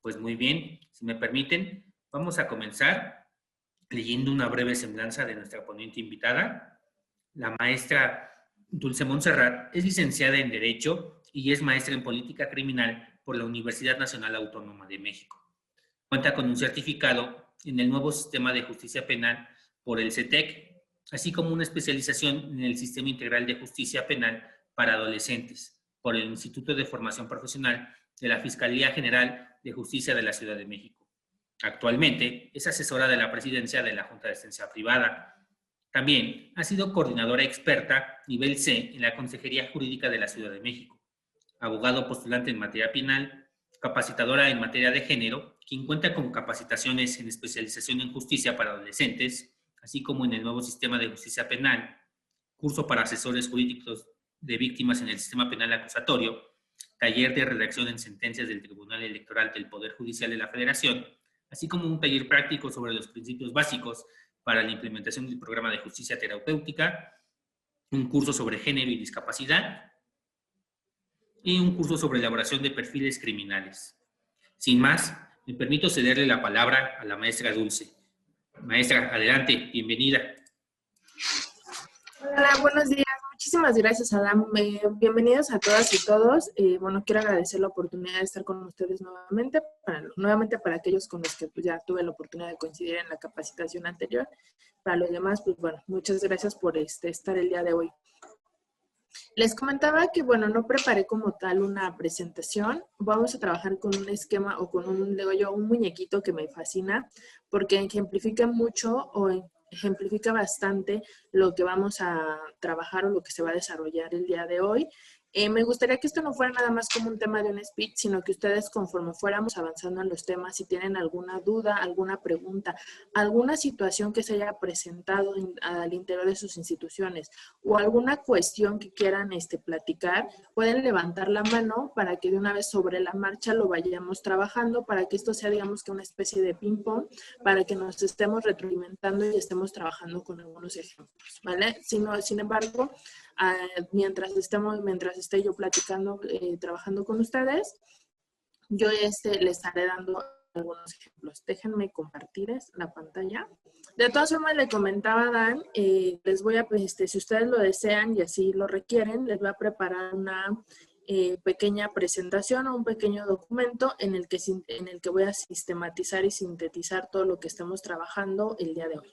Pues muy bien, si me permiten, vamos a comenzar leyendo una breve semblanza de nuestra ponente invitada. La maestra Dulce Montserrat es licenciada en Derecho y es maestra en Política Criminal por la Universidad Nacional Autónoma de México. Cuenta con un certificado en el nuevo sistema de justicia penal por el CETEC, así como una especialización en el Sistema Integral de Justicia Penal para Adolescentes por el Instituto de Formación Profesional de la Fiscalía General de Justicia de la Ciudad de México. Actualmente es asesora de la presidencia de la Junta de Asistencia Privada. También ha sido coordinadora experta nivel C en la Consejería Jurídica de la Ciudad de México, abogado postulante en materia penal, capacitadora en materia de género, quien cuenta con capacitaciones en especialización en justicia para adolescentes, así como en el nuevo sistema de justicia penal, curso para asesores jurídicos de víctimas en el sistema penal acusatorio, taller de redacción en sentencias del Tribunal Electoral del Poder Judicial de la Federación, así como un taller práctico sobre los principios básicos para la implementación del programa de justicia terapéutica, un curso sobre género y discapacidad y un curso sobre elaboración de perfiles criminales. Sin más, me permito cederle la palabra a la maestra Dulce. Maestra, adelante, bienvenida. Hola, buenos días. Muchísimas gracias, Adam. Bienvenidos a todas y todos. Bueno, quiero agradecer la oportunidad de estar con ustedes nuevamente para aquellos con los que pues, ya tuve la oportunidad de coincidir en la capacitación anterior. Para los demás, pues bueno, muchas gracias por estar el día de hoy. Les comentaba que, bueno, no preparé como tal una presentación. Vamos a trabajar con un esquema o con un muñequito que me fascina porque ejemplifica mucho ejemplifica bastante lo que vamos a trabajar o lo que se va a desarrollar el día de hoy. Me gustaría que esto no fuera nada más como un tema de un speech, sino que ustedes conforme fuéramos avanzando en los temas, si tienen alguna duda, alguna pregunta, alguna situación que se haya presentado al interior de sus instituciones o alguna cuestión que quieran platicar, pueden levantar la mano para que de una vez sobre la marcha lo vayamos trabajando, para que esto sea, digamos, que una especie de ping-pong, para que nos estemos retroalimentando y estemos trabajando con algunos ejemplos, ¿vale? Sin embargo, mientras esté yo platicando, trabajando con ustedes, yo le estaré dando algunos ejemplos. Déjenme compartir la pantalla. De todas formas, le comentaba a Dan, les voy a, si ustedes lo desean y así lo requieren, les voy a preparar una pequeña presentación o un pequeño documento en el que voy a sistematizar y sintetizar todo lo que estamos trabajando el día de hoy.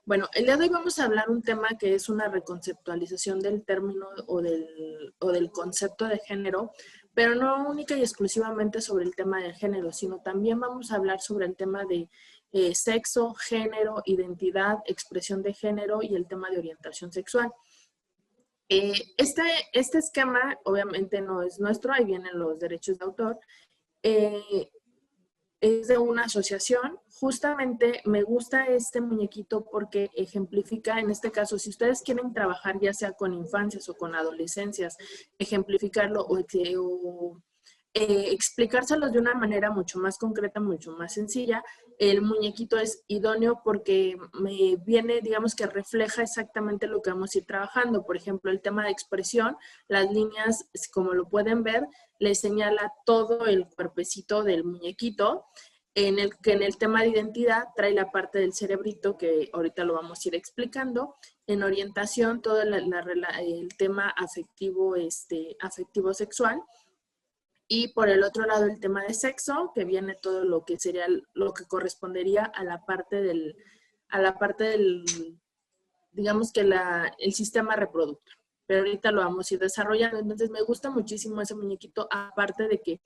Bueno, el día de hoy vamos a hablar un tema que es una reconceptualización del término o del concepto de género, pero no única y exclusivamente sobre el tema del género, sino también vamos a hablar sobre el tema de sexo, género, identidad, expresión de género y el tema de orientación sexual. Este esquema obviamente no es nuestro, ahí vienen los derechos de autor. Es de una asociación. Justamente me gusta este muñequito porque ejemplifica, en este caso, si ustedes quieren trabajar ya sea con infancias o con adolescencias, ejemplificarlo o explicárselos de una manera mucho más concreta, mucho más sencilla, el muñequito es idóneo porque me viene, digamos que refleja exactamente lo que vamos a ir trabajando. Por ejemplo, el tema de expresión, las líneas, como lo pueden ver, le señala todo el cuerpecito del muñequito, en el tema de identidad trae la parte del cerebrito, que ahorita lo vamos a ir explicando. En orientación, todo el tema afectivo, afectivo sexual. Y por el otro lado, el tema de sexo, que viene todo lo que sería, lo que correspondería a la parte del digamos que el sistema reproductor. Pero ahorita lo vamos a ir desarrollando. Entonces me gusta muchísimo ese muñequito, aparte de que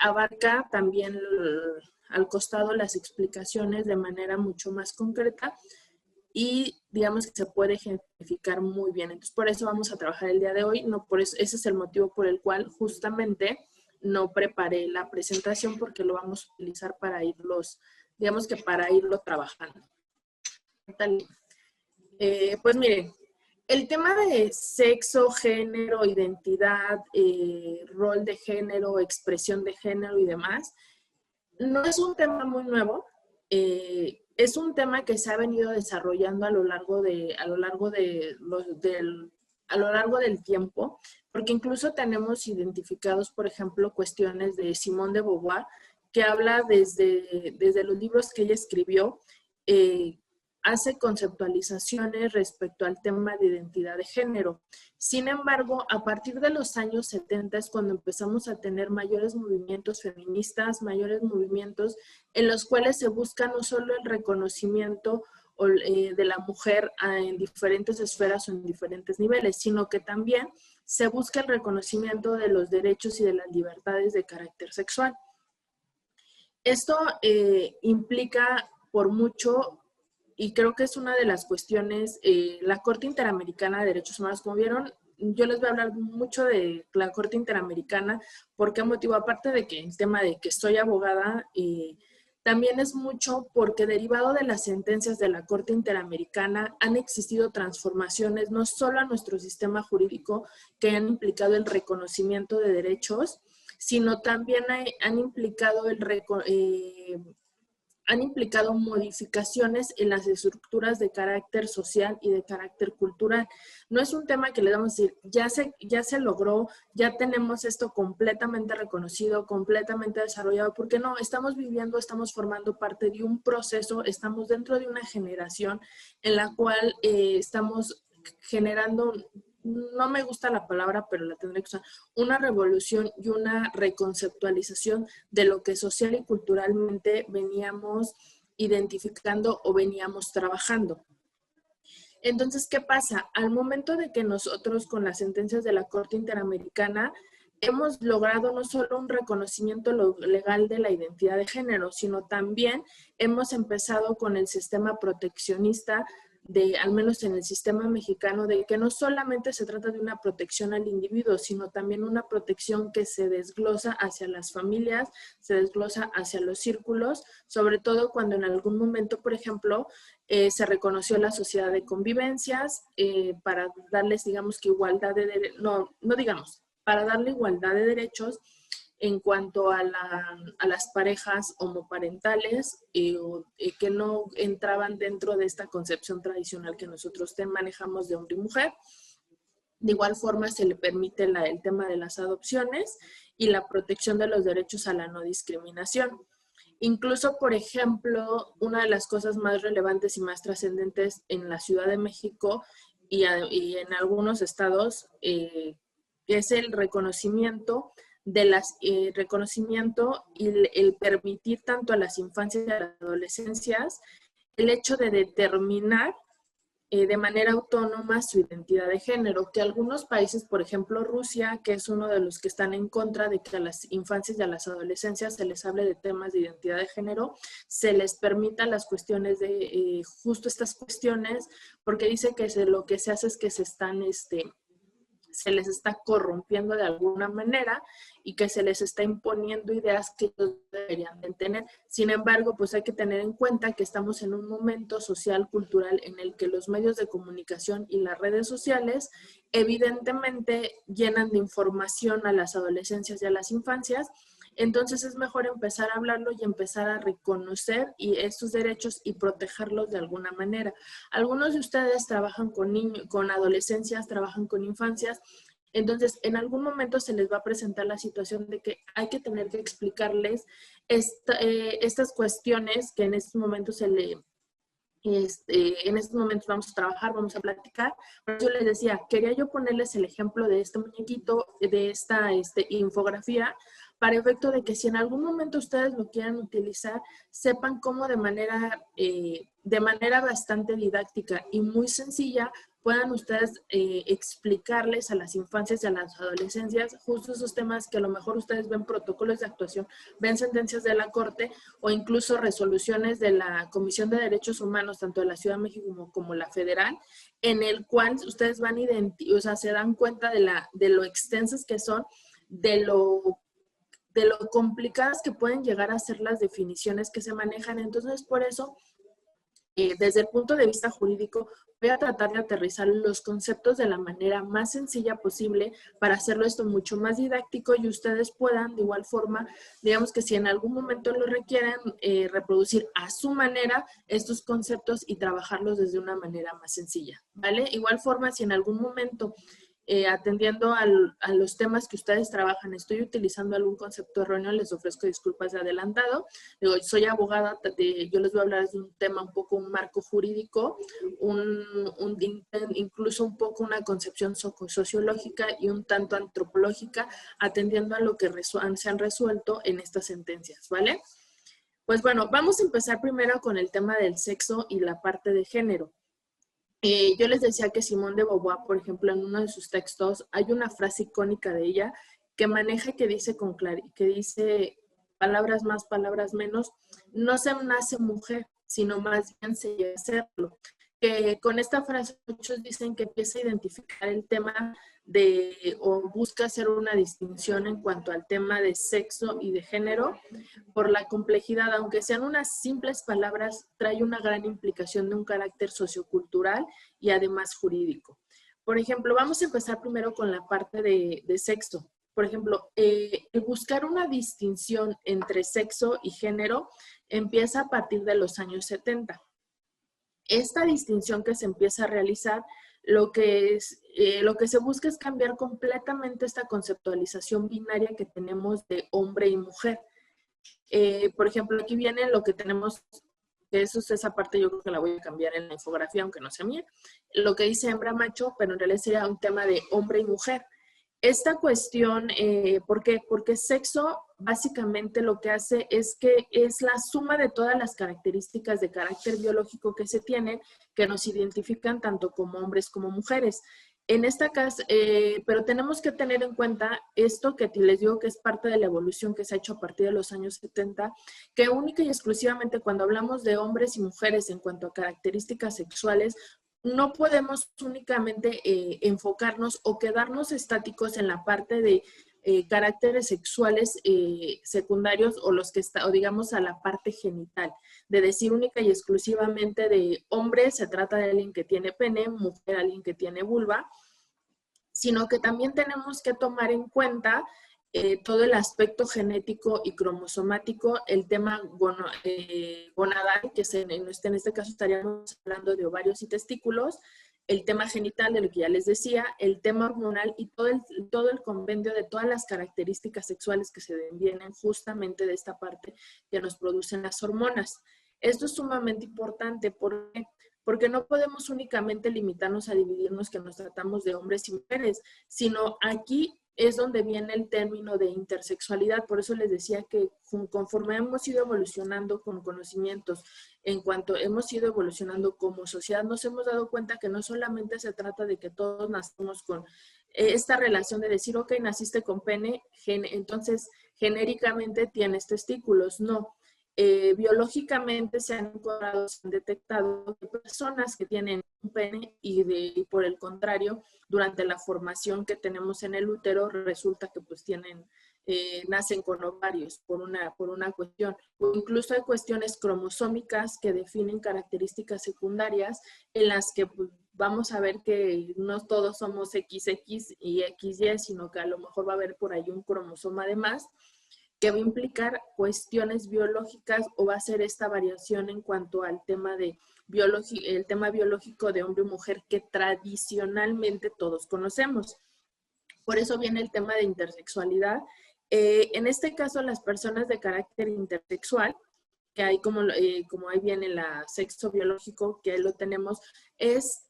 abarca también al costado las explicaciones de manera mucho más concreta y digamos que se puede ejemplificar muy bien. Entonces por eso vamos a trabajar el día de hoy. No, por eso, ese es el motivo por el cual justamente no preparé la presentación, porque lo vamos a utilizar para digamos que para irlo trabajando. Pues miren, el tema de sexo, género, identidad, rol de género, expresión de género y demás, no es un tema muy nuevo. Es un tema que se ha venido desarrollando a lo largo del tiempo, porque incluso tenemos identificados, por ejemplo, cuestiones de Simone de Beauvoir, que habla desde los libros que ella escribió, hace conceptualizaciones respecto al tema de identidad de género. Sin embargo, a partir de los años 70 es cuando empezamos a tener mayores movimientos feministas, mayores movimientos en los cuales se busca no solo el reconocimiento de la mujer en diferentes esferas o en diferentes niveles, sino que también se busca el reconocimiento de los derechos y de las libertades de carácter sexual. Esto implica por mucho, y creo que es una de las cuestiones, la Corte Interamericana de Derechos Humanos, como vieron, yo les voy a hablar mucho de la Corte Interamericana. ¿Por qué motivo? Aparte de que el tema de que soy abogada, también es mucho porque derivado de las sentencias de la Corte Interamericana han existido transformaciones no solo a nuestro sistema jurídico que han implicado el reconocimiento de derechos, sino también han implicado modificaciones en las estructuras de carácter social y de carácter cultural. No es un tema que le damos a decir, ya se logró, ya tenemos esto completamente reconocido, completamente desarrollado, porque no, estamos viviendo, estamos formando parte de un proceso, estamos dentro de una generación en la cual estamos generando, no me gusta la palabra, pero la tendré que usar, una revolución y una reconceptualización de lo que social y culturalmente veníamos identificando o veníamos trabajando. Entonces, ¿qué pasa? Al momento de que nosotros con las sentencias de la Corte Interamericana hemos logrado no solo un reconocimiento legal de la identidad de género, sino también hemos empezado con el sistema proteccionista al menos en el sistema mexicano, de que no solamente se trata de una protección al individuo, sino también una protección que se desglosa hacia las familias, se desglosa hacia los círculos, sobre todo cuando en algún momento, por ejemplo, se reconoció la sociedad de convivencias para darles, digamos que igualdad de para darle igualdad de derechos en cuanto a las parejas homoparentales que no entraban dentro de esta concepción tradicional que nosotros manejamos de hombre y mujer. De igual forma se le permite el tema de las adopciones y la protección de los derechos a la no discriminación. Incluso, por ejemplo, una de las cosas más relevantes y más trascendentes en la Ciudad de México y en algunos estados es el reconocimiento y el permitir tanto a las infancias y a las adolescencias el hecho de determinar de manera autónoma su identidad de género, que algunos países, por ejemplo Rusia, que es uno de los que están en contra de que a las infancias y a las adolescencias se les hable de temas de identidad de género, se les permita las cuestiones de justo estas cuestiones, porque dice que lo que se hace es que se les está corrompiendo de alguna manera y que se les está imponiendo ideas que ellos deberían de tener. Sin embargo, pues hay que tener en cuenta que estamos en un momento social, cultural, en el que los medios de comunicación y las redes sociales evidentemente llenan de información a las adolescencias y a las infancias. Entonces es mejor empezar a hablarlo y empezar a reconocer estos derechos y protegerlos de alguna manera. Algunos de ustedes trabajan con niños, con adolescencias, trabajan con infancias, entonces en algún momento se les va a presentar la situación de que hay que tener que explicarles estas cuestiones que en estos momentos en estos momentos vamos a trabajar, vamos a platicar. Por eso les decía, quería yo ponerles el ejemplo de este muñequito, de esta infografía, para efecto de que si en algún momento ustedes lo quieran utilizar, sepan cómo de manera bastante didáctica y muy sencilla puedan ustedes explicarles a las infancias y a las adolescencias justo esos temas que a lo mejor ustedes ven protocolos de actuación, ven sentencias de la Corte o incluso resoluciones de la Comisión de Derechos Humanos, tanto de la Ciudad de México como la federal, en el cual ustedes van se dan cuenta de lo extensas que son, de lo complicadas que pueden llegar a ser las definiciones que se manejan. Entonces, por eso, desde el punto de vista jurídico, voy a tratar de aterrizar los conceptos de la manera más sencilla posible para hacerlo esto mucho más didáctico y ustedes puedan, de igual forma, digamos que si en algún momento lo requieren, reproducir a su manera estos conceptos y trabajarlos desde una manera más sencilla, ¿vale? Igual forma, si en algún momento atendiendo a los temas que ustedes trabajan, estoy utilizando algún concepto erróneo, les ofrezco disculpas de adelantado. Digo, soy abogada, yo les voy a hablar de un tema un poco, un marco jurídico, incluso un poco una concepción sociológica y un tanto antropológica, atendiendo a lo que se han resuelto en estas sentencias, ¿vale? Pues bueno, vamos a empezar primero con el tema del sexo y la parte de género. Yo les decía que Simone de Beauvoir, por ejemplo, en uno de sus textos, hay una frase icónica de ella que maneja, que dice que dice palabras más, palabras menos, no se nace mujer, sino más bien se llega a serlo. Que con esta frase muchos dicen que empieza a identificar el tema o busca hacer una distinción en cuanto al tema de sexo y de género, por la complejidad, aunque sean unas simples palabras, trae una gran implicación de un carácter sociocultural y además jurídico. Por ejemplo, vamos a empezar primero con la parte de sexo. Por ejemplo, el buscar una distinción entre sexo y género empieza a partir de los años 70. Esta distinción que se empieza a realizar, lo que se busca es cambiar completamente esta conceptualización binaria que tenemos de hombre y mujer. Por ejemplo, aquí viene lo que tenemos, que eso es esa parte, yo creo que la voy a cambiar en la infografía, aunque no sea mía, lo que dice hembra macho, pero en realidad sería un tema de hombre y mujer. Esta cuestión, ¿por qué? Porque sexo básicamente lo que hace es que es la suma de todas las características de carácter biológico que se tienen, que nos identifican tanto como hombres como mujeres. En esta casa, pero tenemos que tener en cuenta esto que les digo que es parte de la evolución que se ha hecho a partir de los años 70, que única y exclusivamente cuando hablamos de hombres y mujeres en cuanto a características sexuales, no podemos únicamente enfocarnos o quedarnos estáticos en la parte de caracteres sexuales secundarios o los que o digamos a la parte genital, de decir única y exclusivamente de hombre se trata de alguien que tiene pene, mujer alguien que tiene vulva, sino que también tenemos que tomar en cuenta todo el aspecto genético y cromosomático, el tema gonadal, que en este caso estaríamos hablando de ovarios y testículos, el tema genital, de lo que ya les decía, el tema hormonal y todo el compendio de todas las características sexuales que se vienen justamente de esta parte que nos producen las hormonas. Esto es sumamente importante porque no podemos únicamente limitarnos a dividirnos que nos tratamos de hombres y mujeres, sino aquí es donde viene el término de intersexualidad. Por eso les decía que conforme hemos ido evolucionando con conocimientos, en cuanto hemos ido evolucionando como sociedad, nos hemos dado cuenta que no solamente se trata de que todos nacemos con esta relación de decir, ok, naciste con pene, entonces genéricamente tienes testículos. No. Biológicamente se han encontrado, se han detectado personas que tienen un pene y por el contrario, durante la formación que tenemos en el útero, resulta que pues nacen con ovarios por una cuestión. O incluso hay cuestiones cromosómicas que definen características secundarias en las que pues, vamos a ver que no todos somos XX y XY, sino que a lo mejor va a haber por ahí un cromosoma de más, que va a implicar cuestiones biológicas o va a ser esta variación en cuanto al tema el tema biológico de hombre y mujer que tradicionalmente todos conocemos. Por eso viene el tema de intersexualidad. En este caso, las personas de carácter intersexual, que hay como ahí viene la sexo biológico, que ahí lo tenemos, es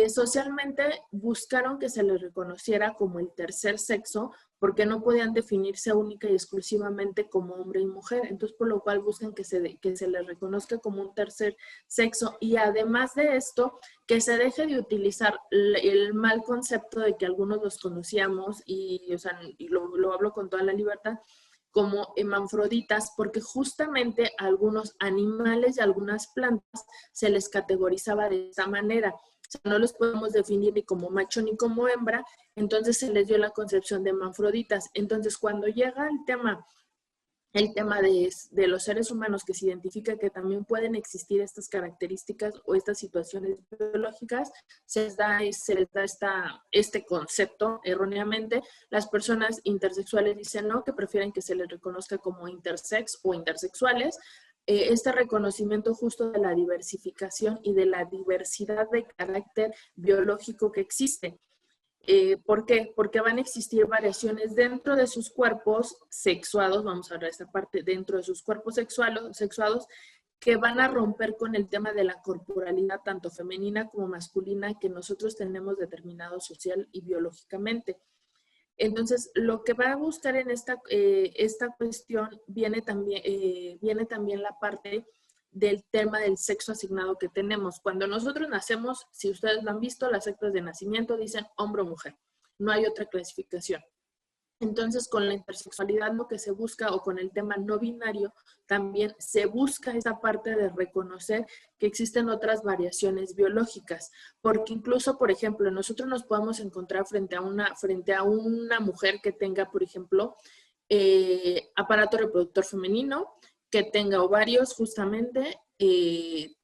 socialmente buscaron que se les reconociera como el tercer sexo porque no podían definirse única y exclusivamente como hombre y mujer. Entonces, por lo cual buscan que se les reconozca como un tercer sexo y además de esto, que se deje de utilizar el mal concepto de que algunos los conocíamos y lo hablo con toda la libertad, como hermafroditas, porque justamente a algunos animales y a algunas plantas se les categorizaba de esta manera. O sea, no los podemos definir ni como macho ni como hembra, entonces se les dio la concepción de hermafroditas. Entonces, cuando llega el tema de los seres humanos, que se identifica que también pueden existir estas características o estas situaciones biológicas, se les da este concepto erróneamente. Las personas intersexuales dicen no, que prefieren que se les reconozca como intersex o intersexuales. Este reconocimiento justo de la diversificación y de la diversidad de carácter biológico que existe. ¿Por qué? Porque van a existir variaciones dentro de sus cuerpos sexuados, vamos a hablar de esta parte, dentro de sus cuerpos sexuados, que van a romper con el tema de la corporalidad, tanto femenina como masculina, que nosotros tenemos determinado social y biológicamente. Entonces, lo que va a buscar en esta cuestión viene también la parte del tema del sexo asignado que tenemos. Cuando nosotros nacemos, si ustedes lo han visto, las actas de nacimiento dicen hombre o mujer. No hay otra clasificación. Entonces, con la intersexualidad lo que se busca, o con el tema no binario, también se busca esa parte de reconocer que existen otras variaciones biológicas. Porque incluso, por ejemplo, nosotros nos podemos encontrar frente a una mujer que tenga, por ejemplo, aparato reproductor femenino, que tenga ovarios justamente, que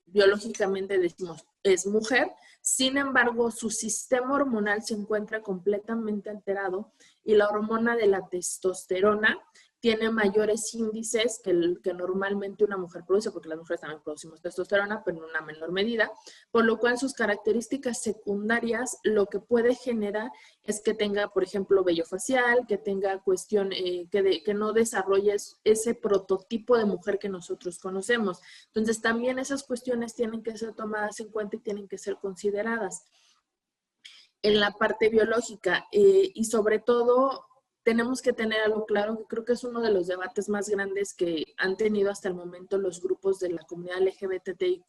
biológicamente decimos es mujer. Sin embargo, su sistema hormonal se encuentra completamente alterado y la hormona de la testosterona tiene mayores índices que normalmente una mujer produce, porque las mujeres también producimos testosterona, pero en una menor medida, por lo cual sus características secundarias lo que puede generar es que tenga, por ejemplo, vello facial, que tenga que no desarrolle ese prototipo de mujer que nosotros conocemos. Entonces, también esas cuestiones tienen que ser tomadas en cuenta y tienen que ser consideradas en la parte biológica. Y sobre todo, tenemos que tener algo claro, que creo que es uno de los debates más grandes que han tenido hasta el momento los grupos de la comunidad LGBTIQ+,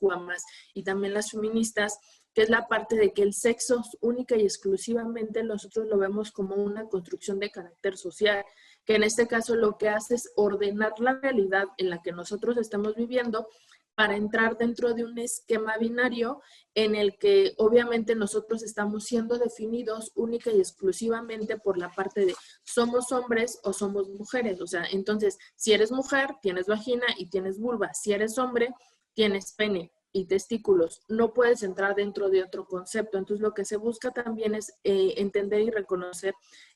y también las feministas, que es la parte de que el sexo única y exclusivamente nosotros lo vemos como una construcción de carácter social, que en este caso lo que hace es ordenar la realidad en la que nosotros estamos viviendo para entrar dentro de un esquema binario en el que obviamente nosotros estamos siendo definidos única y exclusivamente por la parte de somos hombres o somos mujeres. O sea, entonces, si eres mujer, tienes vagina y tienes vulva. Si eres hombre, tienes pene y testículos. No puedes entrar dentro de otro concepto. Entonces, lo que se busca también es entender y reconocer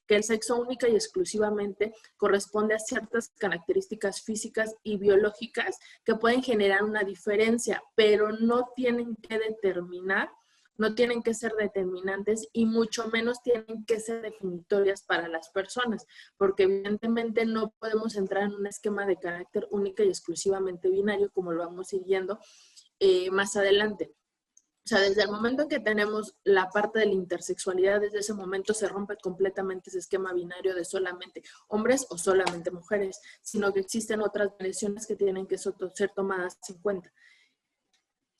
que el sexo única y exclusivamente corresponde a ciertas características físicas y biológicas que pueden generar una diferencia, pero no tienen que determinar, no tienen que ser determinantes y mucho menos tienen que ser definitorias para las personas, porque evidentemente no podemos entrar en un esquema de carácter única y exclusivamente binario como lo vamos a ir viendo más adelante. O sea, desde el momento en que tenemos la parte de la intersexualidad, desde ese momento se rompe completamente ese esquema binario de solamente hombres o solamente mujeres, sino que existen otras variaciones que tienen que ser tomadas en cuenta.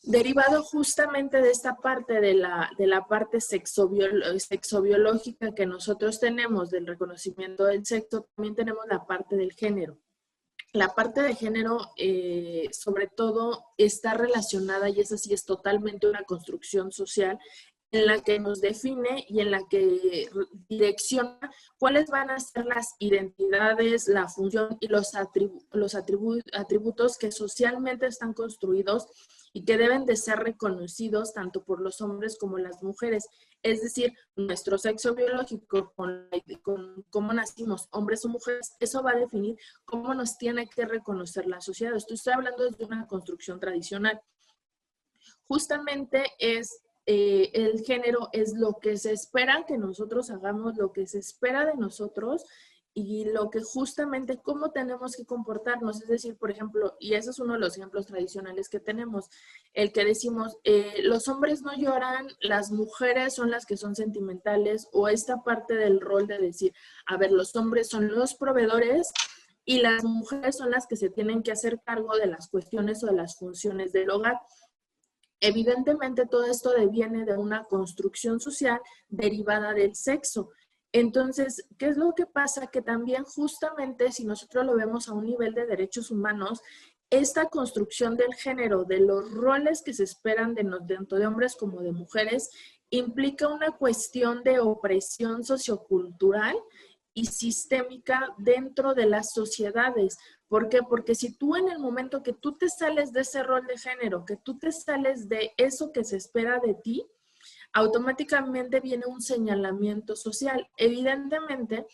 Derivado justamente de esta parte de la parte sexobiológica que nosotros tenemos del reconocimiento del sexo, también tenemos la parte del género. La parte de género, sobre todo, está relacionada, y esa sí es totalmente una construcción social, en la que nos define y en la que direcciona cuáles van a ser las identidades, la función y los atributos que socialmente están construidos y que deben de ser reconocidos tanto por los hombres como las mujeres. Es decir, nuestro sexo biológico, con cómo nacimos, hombres o mujeres, eso va a definir cómo nos tiene que reconocer la sociedad. Estoy hablando desde una construcción tradicional. Justamente el género es lo que se espera que nosotros hagamos, lo que se espera de nosotros y lo que justamente cómo tenemos que comportarnos. Es decir, por ejemplo, y ese es uno de los ejemplos tradicionales que tenemos, el que decimos, los hombres no lloran, las mujeres son las que son sentimentales, o esta parte del rol de decir, a ver, los hombres son los proveedores y las mujeres son las que se tienen que hacer cargo de las cuestiones o de las funciones del hogar. Evidentemente todo esto deviene de una construcción social derivada del sexo. Entonces, ¿qué es lo que pasa? Que también justamente si nosotros lo vemos a un nivel de derechos humanos, esta construcción del género, de los roles que se esperan tanto de hombres como de mujeres, implica una cuestión de opresión sociocultural y sistémica dentro de las sociedades. ¿Por qué? Porque si tú en el momento que tú te sales de ese rol de género, que tú te sales de eso que se espera de ti, automáticamente viene un señalamiento social. Evidentemente,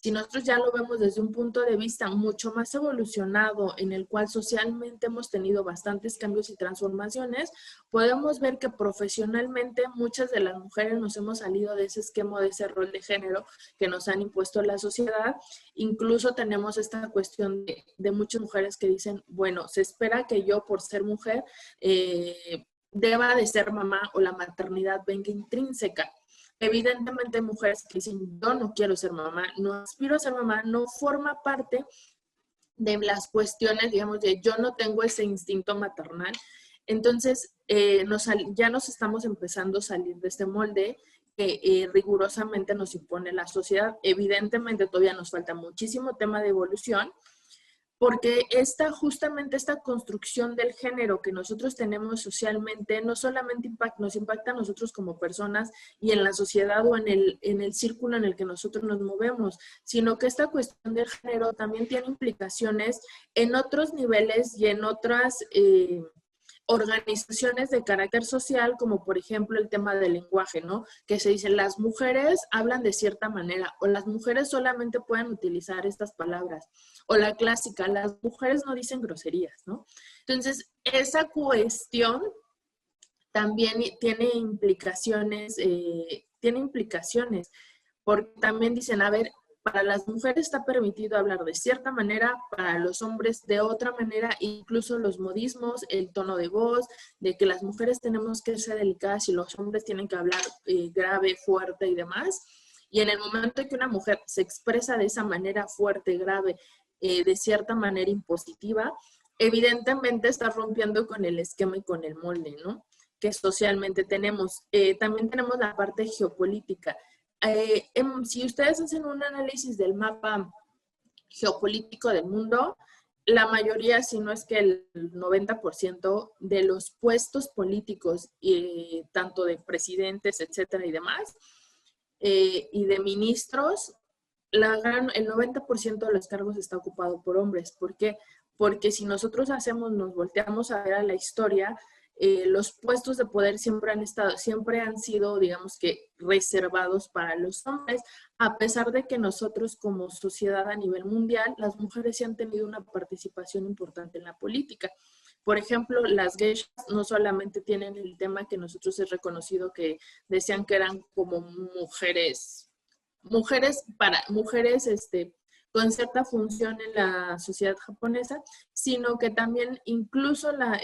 si nosotros ya lo vemos desde un punto de vista mucho más evolucionado, en el cual socialmente hemos tenido bastantes cambios y transformaciones, podemos ver que profesionalmente muchas de las mujeres nos hemos salido de ese esquema, de ese rol de género que nos han impuesto la sociedad. Incluso tenemos esta cuestión de muchas mujeres que dicen, bueno, se espera que yo por ser mujer deba de ser mamá, o la maternidad venga intrínseca. Evidentemente hay mujeres que dicen, yo no quiero ser mamá, no aspiro a ser mamá, no forma parte de las cuestiones, digamos, de yo no tengo ese instinto maternal. Entonces, ya nos estamos empezando a salir de este molde que rigurosamente nos impone la sociedad. Evidentemente todavía nos falta muchísimo tema de evolución, porque justamente esta construcción del género que nosotros tenemos socialmente no solamente nos impacta a nosotros como personas y en la sociedad o en el círculo en el que nosotros nos movemos, sino que esta cuestión del género también tiene implicaciones en otros niveles y en otras organizaciones de carácter social, como por ejemplo el tema del lenguaje, ¿no? Que se dice, las mujeres hablan de cierta manera, o las mujeres solamente pueden utilizar estas palabras, o la clásica, las mujeres no dicen groserías, ¿no? Entonces, esa cuestión también tiene implicaciones, porque también dicen, a ver, para las mujeres está permitido hablar de cierta manera, para los hombres de otra manera, incluso los modismos, el tono de voz, de que las mujeres tenemos que ser delicadas y los hombres tienen que hablar grave, fuerte y demás. Y en el momento en que una mujer se expresa de esa manera fuerte, grave, de cierta manera impositiva, evidentemente está rompiendo con el esquema y con el molde, ¿no? Que socialmente tenemos. También tenemos la parte geopolítica. Si ustedes hacen un análisis del mapa geopolítico del mundo, la mayoría, si no es que el 90% de los puestos políticos, tanto de presidentes, etcétera y demás, y de ministros, el 90% de los cargos está ocupado por hombres. ¿Por qué? Porque si nosotros nos volteamos a ver a la historia, los puestos de poder siempre han sido, digamos que, reservados para los hombres, a pesar de que nosotros como sociedad a nivel mundial, las mujeres sí han tenido una participación importante en la política. Por ejemplo, las geishas no solamente tienen el tema que nosotros es reconocido, que decían que eran como mujeres con cierta función en la sociedad japonesa, sino que también incluso las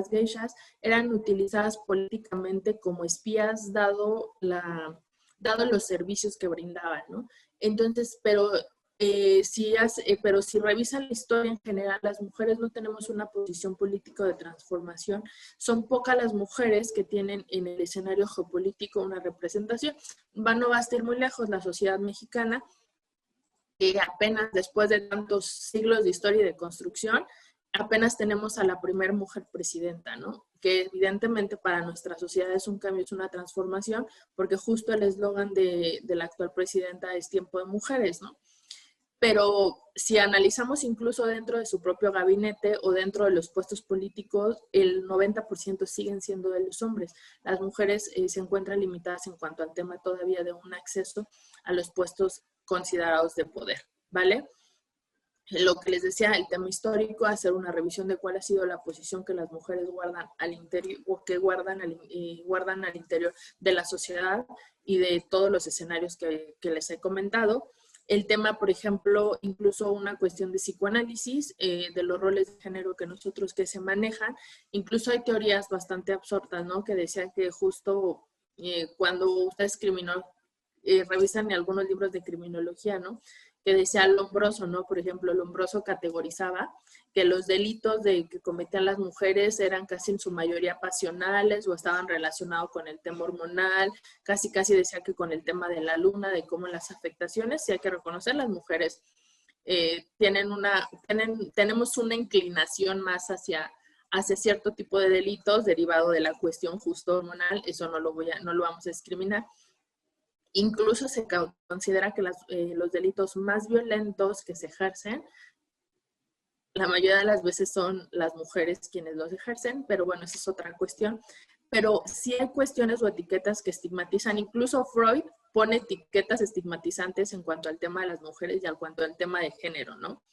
geishas eran utilizadas políticamente como espías, dado los servicios que brindaban, ¿no? Entonces, pero si revisan la historia en general, las mujeres no tenemos una posición política de transformación. Son pocas las mujeres que tienen en el escenario geopolítico una representación. No basta ir muy lejos, la sociedad mexicana, que apenas después de tantos siglos de historia y de construcción, apenas tenemos a la primera mujer presidenta, ¿no? Que evidentemente para nuestra sociedad es un cambio, es una transformación, porque justo el eslogan de la actual presidenta es tiempo de mujeres, ¿no? Pero si analizamos incluso dentro de su propio gabinete o dentro de los puestos políticos, el 90% siguen siendo de los hombres. Las mujeres se encuentran limitadas en cuanto al tema todavía de un acceso a los puestos considerados de poder, ¿vale? Lo que les decía, el tema histórico, hacer una revisión de cuál ha sido la posición que las mujeres guardan al interior, o que guardan al interior de la sociedad y de todos los escenarios que les he comentado. El tema, por ejemplo, incluso una cuestión de psicoanálisis, de los roles de género que se manejan. Incluso hay teorías bastante absurdas, ¿no? Que decían que justo cuando ustedes revisan algunos libros de criminología, ¿no? Que decía Lombroso, ¿no? Por ejemplo, Lombroso categorizaba que los delitos que cometían las mujeres eran casi en su mayoría pasionales o estaban relacionados con el tema hormonal, casi decía que con el tema de la luna, de cómo las afectaciones, sí hay que reconocer, las mujeres tenemos una inclinación más hacia cierto tipo de delitos derivado de la cuestión justo hormonal. Eso no lo vamos a discriminar. Incluso se considera que los delitos más violentos que se ejercen, la mayoría de las veces son las mujeres quienes los ejercen, pero bueno, esa es otra cuestión. Pero sí hay cuestiones o etiquetas que estigmatizan. Incluso Freud pone etiquetas estigmatizantes en cuanto al tema de las mujeres y en cuanto al tema de género, ¿no?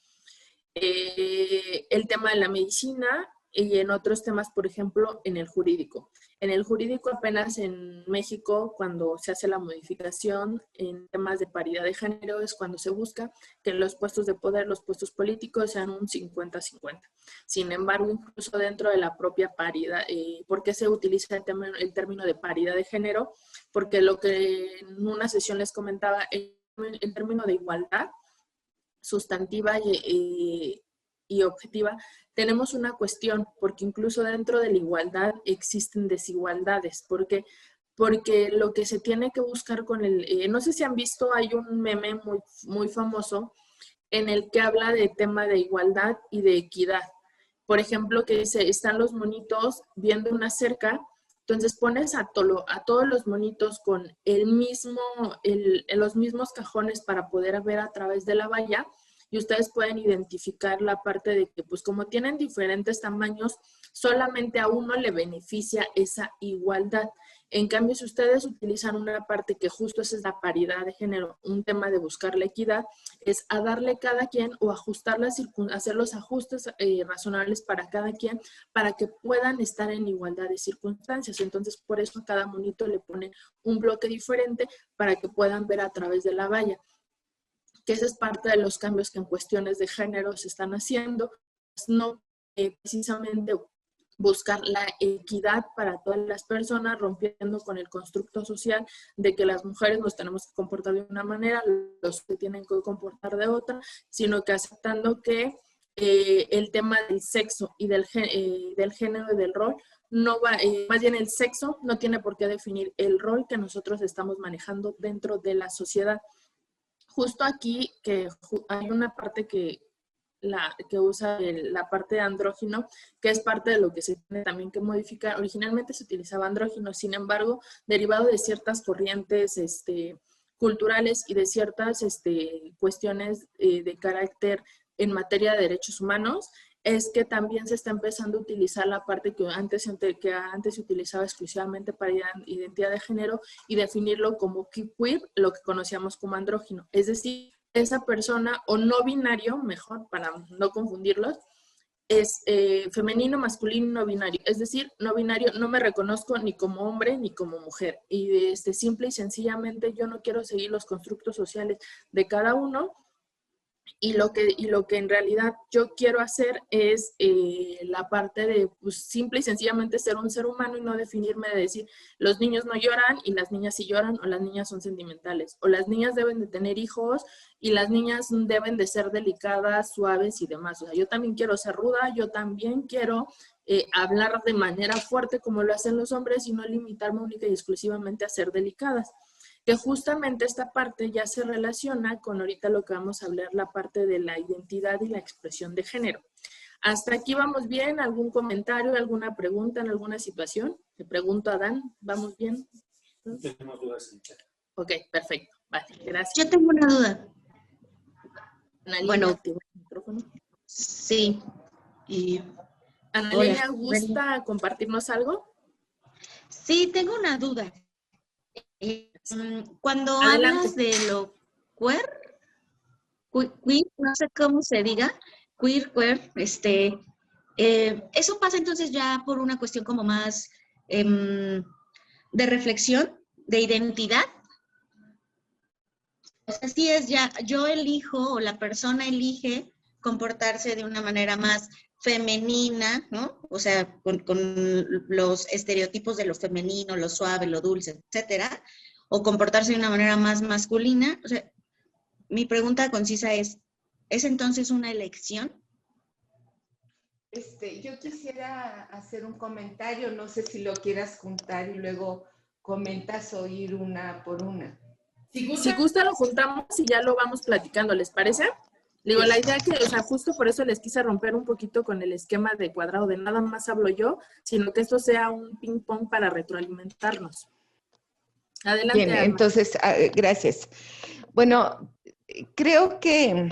El tema de la medicina y en otros temas, por ejemplo, en el jurídico. En el jurídico apenas en México, cuando se hace la modificación en temas de paridad de género, es cuando se busca que los puestos de poder, los puestos políticos sean un 50-50. Sin embargo, incluso dentro de la propia paridad, ¿por qué se utiliza el término de paridad de género? Porque lo que en una sesión les comentaba, el término de igualdad sustantiva y objetiva, tenemos una cuestión, porque incluso dentro de la igualdad existen desigualdades, porque lo que se tiene que buscar con no sé si han visto, hay un meme muy, muy famoso en el que habla de tema de igualdad y de equidad. Por ejemplo, que dice, están los monitos viendo una cerca, entonces pones a todos los monitos con los mismos cajones para poder ver a través de la valla, y ustedes pueden identificar la parte de que, pues como tienen diferentes tamaños, solamente a uno le beneficia esa igualdad. En cambio, si ustedes utilizan una parte que justo esa es la paridad de género, un tema de buscar la equidad, es a darle cada quien o hacer los ajustes razonables para cada quien para que puedan estar en igualdad de circunstancias. Entonces, por eso a cada monito le ponen un bloque diferente para que puedan ver a través de la valla. Que esa es parte de los cambios que en cuestiones de género se están haciendo, no precisamente buscar la equidad para todas las personas, rompiendo con el constructo social de que las mujeres nos tenemos que comportar de una manera, los que tienen que comportar de otra, sino que aceptando que el tema del sexo y del género y del rol no va, más bien el sexo no tiene por qué definir el rol que nosotros estamos manejando dentro de la sociedad. Justo aquí que hay una parte que usa la parte de andrógino, que es parte de lo que se tiene también que modificar. Originalmente se utilizaba andrógino, sin embargo, derivado de ciertas corrientes culturales y de ciertas cuestiones de carácter en materia de derechos humanos, es que también se está empezando a utilizar la parte que antes se utilizaba exclusivamente para identidad de género y definirlo como queer, lo que conocíamos como andrógino. Es decir, esa persona o no binario, mejor para no confundirlos, es femenino, masculino, no binario. Es decir, no binario, no me reconozco ni como hombre ni como mujer. Y simple y sencillamente yo no quiero seguir los constructos sociales de cada uno. Y lo que en realidad yo quiero hacer es la parte de pues, simple y sencillamente ser un ser humano y no definirme de decir los niños no lloran y las niñas sí lloran, o las niñas son sentimentales, o las niñas deben de tener hijos y las niñas deben de ser delicadas, suaves y demás. O sea, yo también quiero ser ruda, yo también quiero hablar de manera fuerte como lo hacen los hombres y no limitarme única y exclusivamente a ser delicadas. Que justamente esta parte ya se relaciona con ahorita lo que vamos a hablar, la parte de la identidad y la expresión de género. ¿Hasta aquí vamos bien? ¿Algún comentario, alguna pregunta en alguna situación? Le pregunto a Dan, ¿vamos bien? No tenemos dudas en el chat. Ok, perfecto. Vale, gracias. Yo tengo una duda. Analina, activa el micrófono. Sí. Analina, ¿gusta compartirnos algo? Sí, tengo una duda. Cuando Adelante. hablas de lo queer, no sé cómo se diga, queer, eso pasa entonces ya por una cuestión como más de reflexión, de identidad. O sea, sí es ya, yo elijo o la persona elige comportarse de una manera más femenina, ¿no? O sea, con los estereotipos de lo femenino, lo suave, lo dulce, etcétera, o comportarse de una manera más masculina. O sea, mi pregunta concisa ¿es entonces una elección? Yo quisiera hacer un comentario, no sé si lo quieras juntar y luego comentas o ir una por una. Si gusta, lo juntamos y ya lo vamos platicando, ¿les parece? Digo, la idea que, o sea, justo por eso les quise romper un poquito con el esquema de cuadrado, de nada más hablo yo, sino que esto sea un ping pong para retroalimentarnos. Adelante, Bien, Alma. entonces, gracias. Bueno, creo que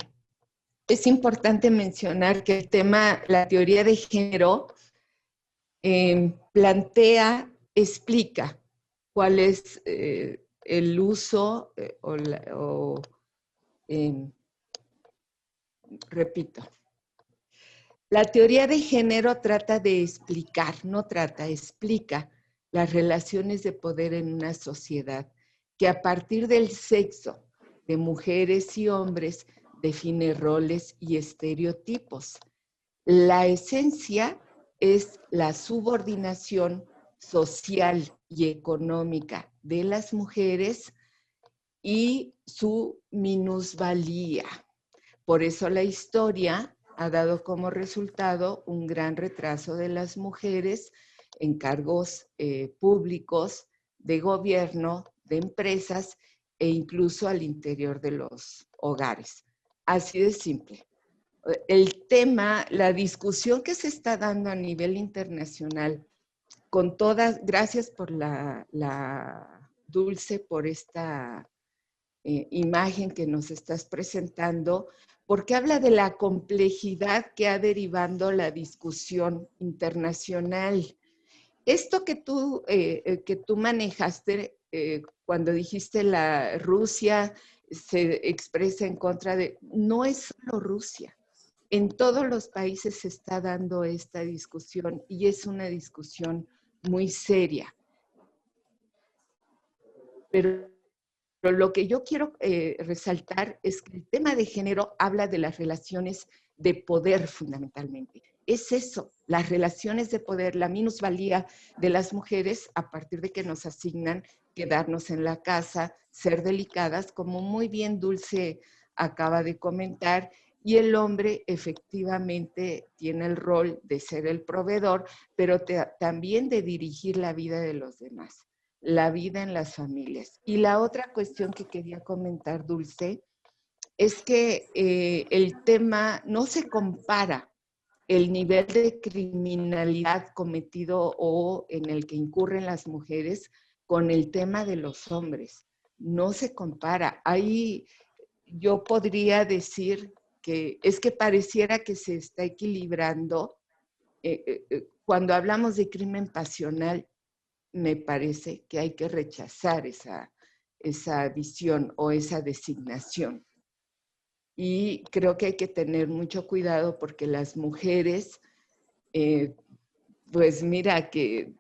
es importante mencionar que el tema, la teoría de género, plantea, explica cuál es el uso repito, la teoría de género trata de explicar, explica las relaciones de poder en una sociedad que a partir del sexo de mujeres y hombres define roles y estereotipos. La esencia es la subordinación social y económica de las mujeres y su minusvalía. Por eso la historia ha dado como resultado un gran retraso de las mujeres en cargos públicos, de gobierno, de empresas e incluso al interior de los hogares. Así de simple. El tema, la discusión que se está dando a nivel internacional, con todas, gracias por la Dulce, por esta imagen que nos estás presentando, porque habla de la complejidad que ha derivado la discusión internacional. Esto que tú manejaste cuando dijiste la Rusia se expresa en contra de... No es solo Rusia. En todos los países se está dando esta discusión y es una discusión muy seria. Pero lo que yo quiero resaltar es que el tema de género habla de las relaciones de poder fundamentalmente. Es eso, las relaciones de poder, la minusvalía de las mujeres a partir de que nos asignan quedarnos en la casa, ser delicadas, como muy bien Dulce acaba de comentar, y el hombre efectivamente tiene el rol de ser el proveedor, pero también de dirigir la vida de los demás, la vida en las familias. Y la otra cuestión que quería comentar, Dulce, es que el tema no se compara el nivel de criminalidad cometido o en el que incurren las mujeres con el tema de los hombres. No se compara. Ahí yo podría decir que es que pareciera que se está equilibrando. Cuando hablamos de crimen pasional, me parece que hay que rechazar esa visión o esa designación. Y creo que hay que tener mucho cuidado porque las mujeres, pues mira que,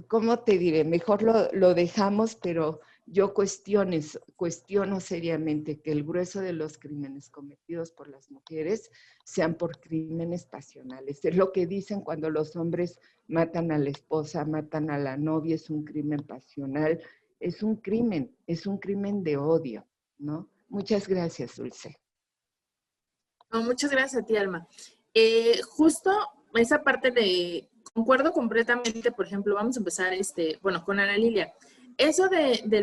¿cómo te diré? Mejor lo dejamos, pero yo cuestiono seriamente que el grueso de los crímenes cometidos por las mujeres sean por crímenes pasionales. Es lo que dicen cuando los hombres matan a la esposa, matan a la novia, es un crimen pasional, es un crimen de odio, ¿no? Muchas gracias, Dulce. No, muchas gracias a ti, Alma. Justo esa parte concuerdo completamente, por ejemplo, vamos a empezar con Ana Lilia. Eso de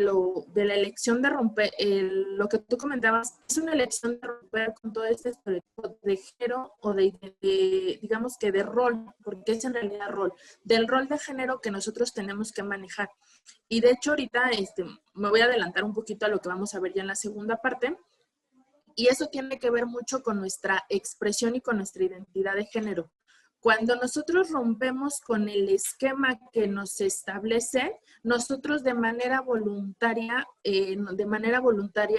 la elección de romper, lo que tú comentabas, es una elección de romper con todo este estereotipo de género o digamos que de rol, porque es en realidad rol, del rol de género que nosotros tenemos que manejar. Y de hecho ahorita me voy a adelantar un poquito a lo que vamos a ver ya en la segunda parte. Y eso tiene que ver mucho con nuestra expresión y con nuestra identidad de género. Cuando nosotros rompemos con el esquema que nos establece, nosotros de manera voluntaria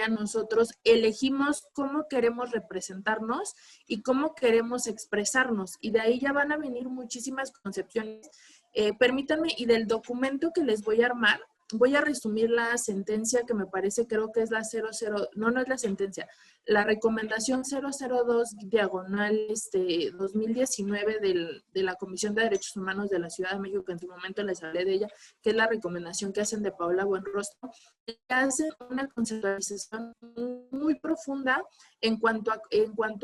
nosotros elegimos cómo queremos representarnos y cómo queremos expresarnos. Y de ahí ya van a venir muchísimas concepciones. Permítanme, y del documento que les voy a armar, voy a resumir la sentencia que me parece, creo que es la 00, no es la sentencia, la recomendación 002/2019 de la Comisión de Derechos Humanos de la Ciudad de México, que en su momento les hablé de ella, que es la recomendación que hacen de Paola Buenrostro, que hacen una conceptualización muy profunda en cuanto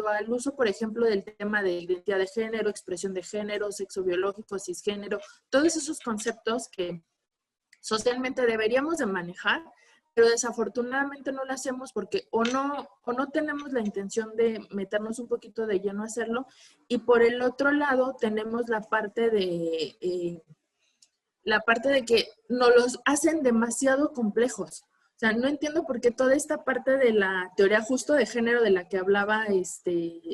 al uso, por ejemplo, del tema de identidad de género, expresión de género, sexo biológico, cisgénero, todos esos conceptos que socialmente deberíamos de manejar, pero desafortunadamente no lo hacemos porque o no tenemos la intención de meternos un poquito de lleno a hacerlo, y por el otro lado tenemos la parte de que nos los hacen demasiado complejos. O sea, no entiendo por qué toda esta parte de la teoría justo de género de la que hablaba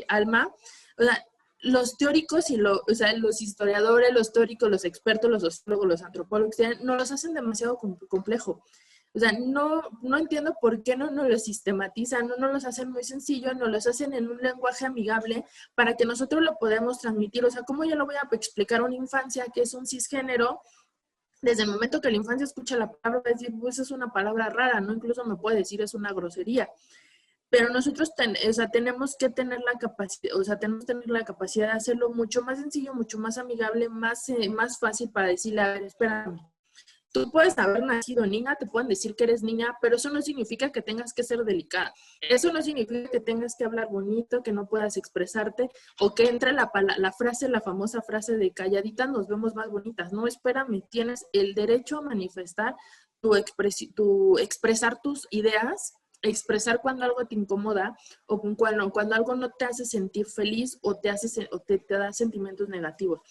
Alma, o sea, los teóricos y los historiadores, los teóricos, los expertos, los sociólogos, los antropólogos, no los hacen demasiado complejo. O sea, no entiendo por qué no nos lo sistematizan, no nos los hacen muy sencillo, nos los hacen en un lenguaje amigable para que nosotros lo podamos transmitir. O sea, ¿cómo yo lo voy a explicar a una infancia que es un cisgénero? Desde el momento que la infancia escucha la palabra, va a decir, pues es una palabra rara, ¿no? Incluso me puede decir es una grosería. Pero nosotros tenemos que tener la capacidad, tenemos que tener la capacidad de hacerlo mucho más sencillo, mucho más amigable, más fácil para decirle, a ver, espérame. Tú puedes haber nacido niña, te pueden decir que eres niña, pero eso no significa que tengas que ser delicada. Eso no significa que tengas que hablar bonito, que no puedas expresarte o que entre la famosa frase de calladitas nos vemos más bonitas. No, espérame, tienes el derecho a manifestar expresar tus ideas, expresar cuando algo te incomoda o cuando algo no te hace sentir feliz o te da sentimientos negativos.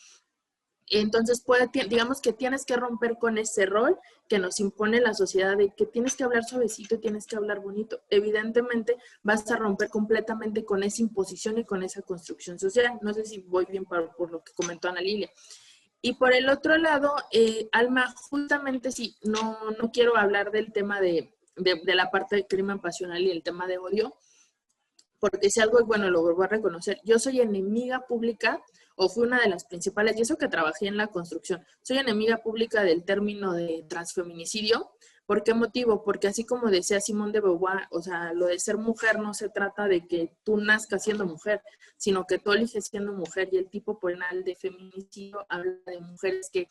Entonces, digamos que tienes que romper con ese rol que nos impone la sociedad de que tienes que hablar suavecito, tienes que hablar bonito. Evidentemente, vas a romper completamente con esa imposición y con esa construcción social. No sé si voy bien por lo que comentó Ana Lilia. Y por el otro lado, Alma, justamente sí, no quiero hablar del tema de la parte de crimen pasional y el tema de odio, porque si algo es bueno, lo vuelvo a reconocer. Yo soy enemiga pública, o fui una de las principales, y eso que trabajé en la construcción, soy enemiga pública del término de transfeminicidio. ¿Por qué motivo? Porque así como decía Simone de Beauvoir, o sea, lo de ser mujer no se trata de que tú nazcas siendo mujer, sino que tú eliges siendo mujer, y el tipo penal de feminicidio habla de mujeres que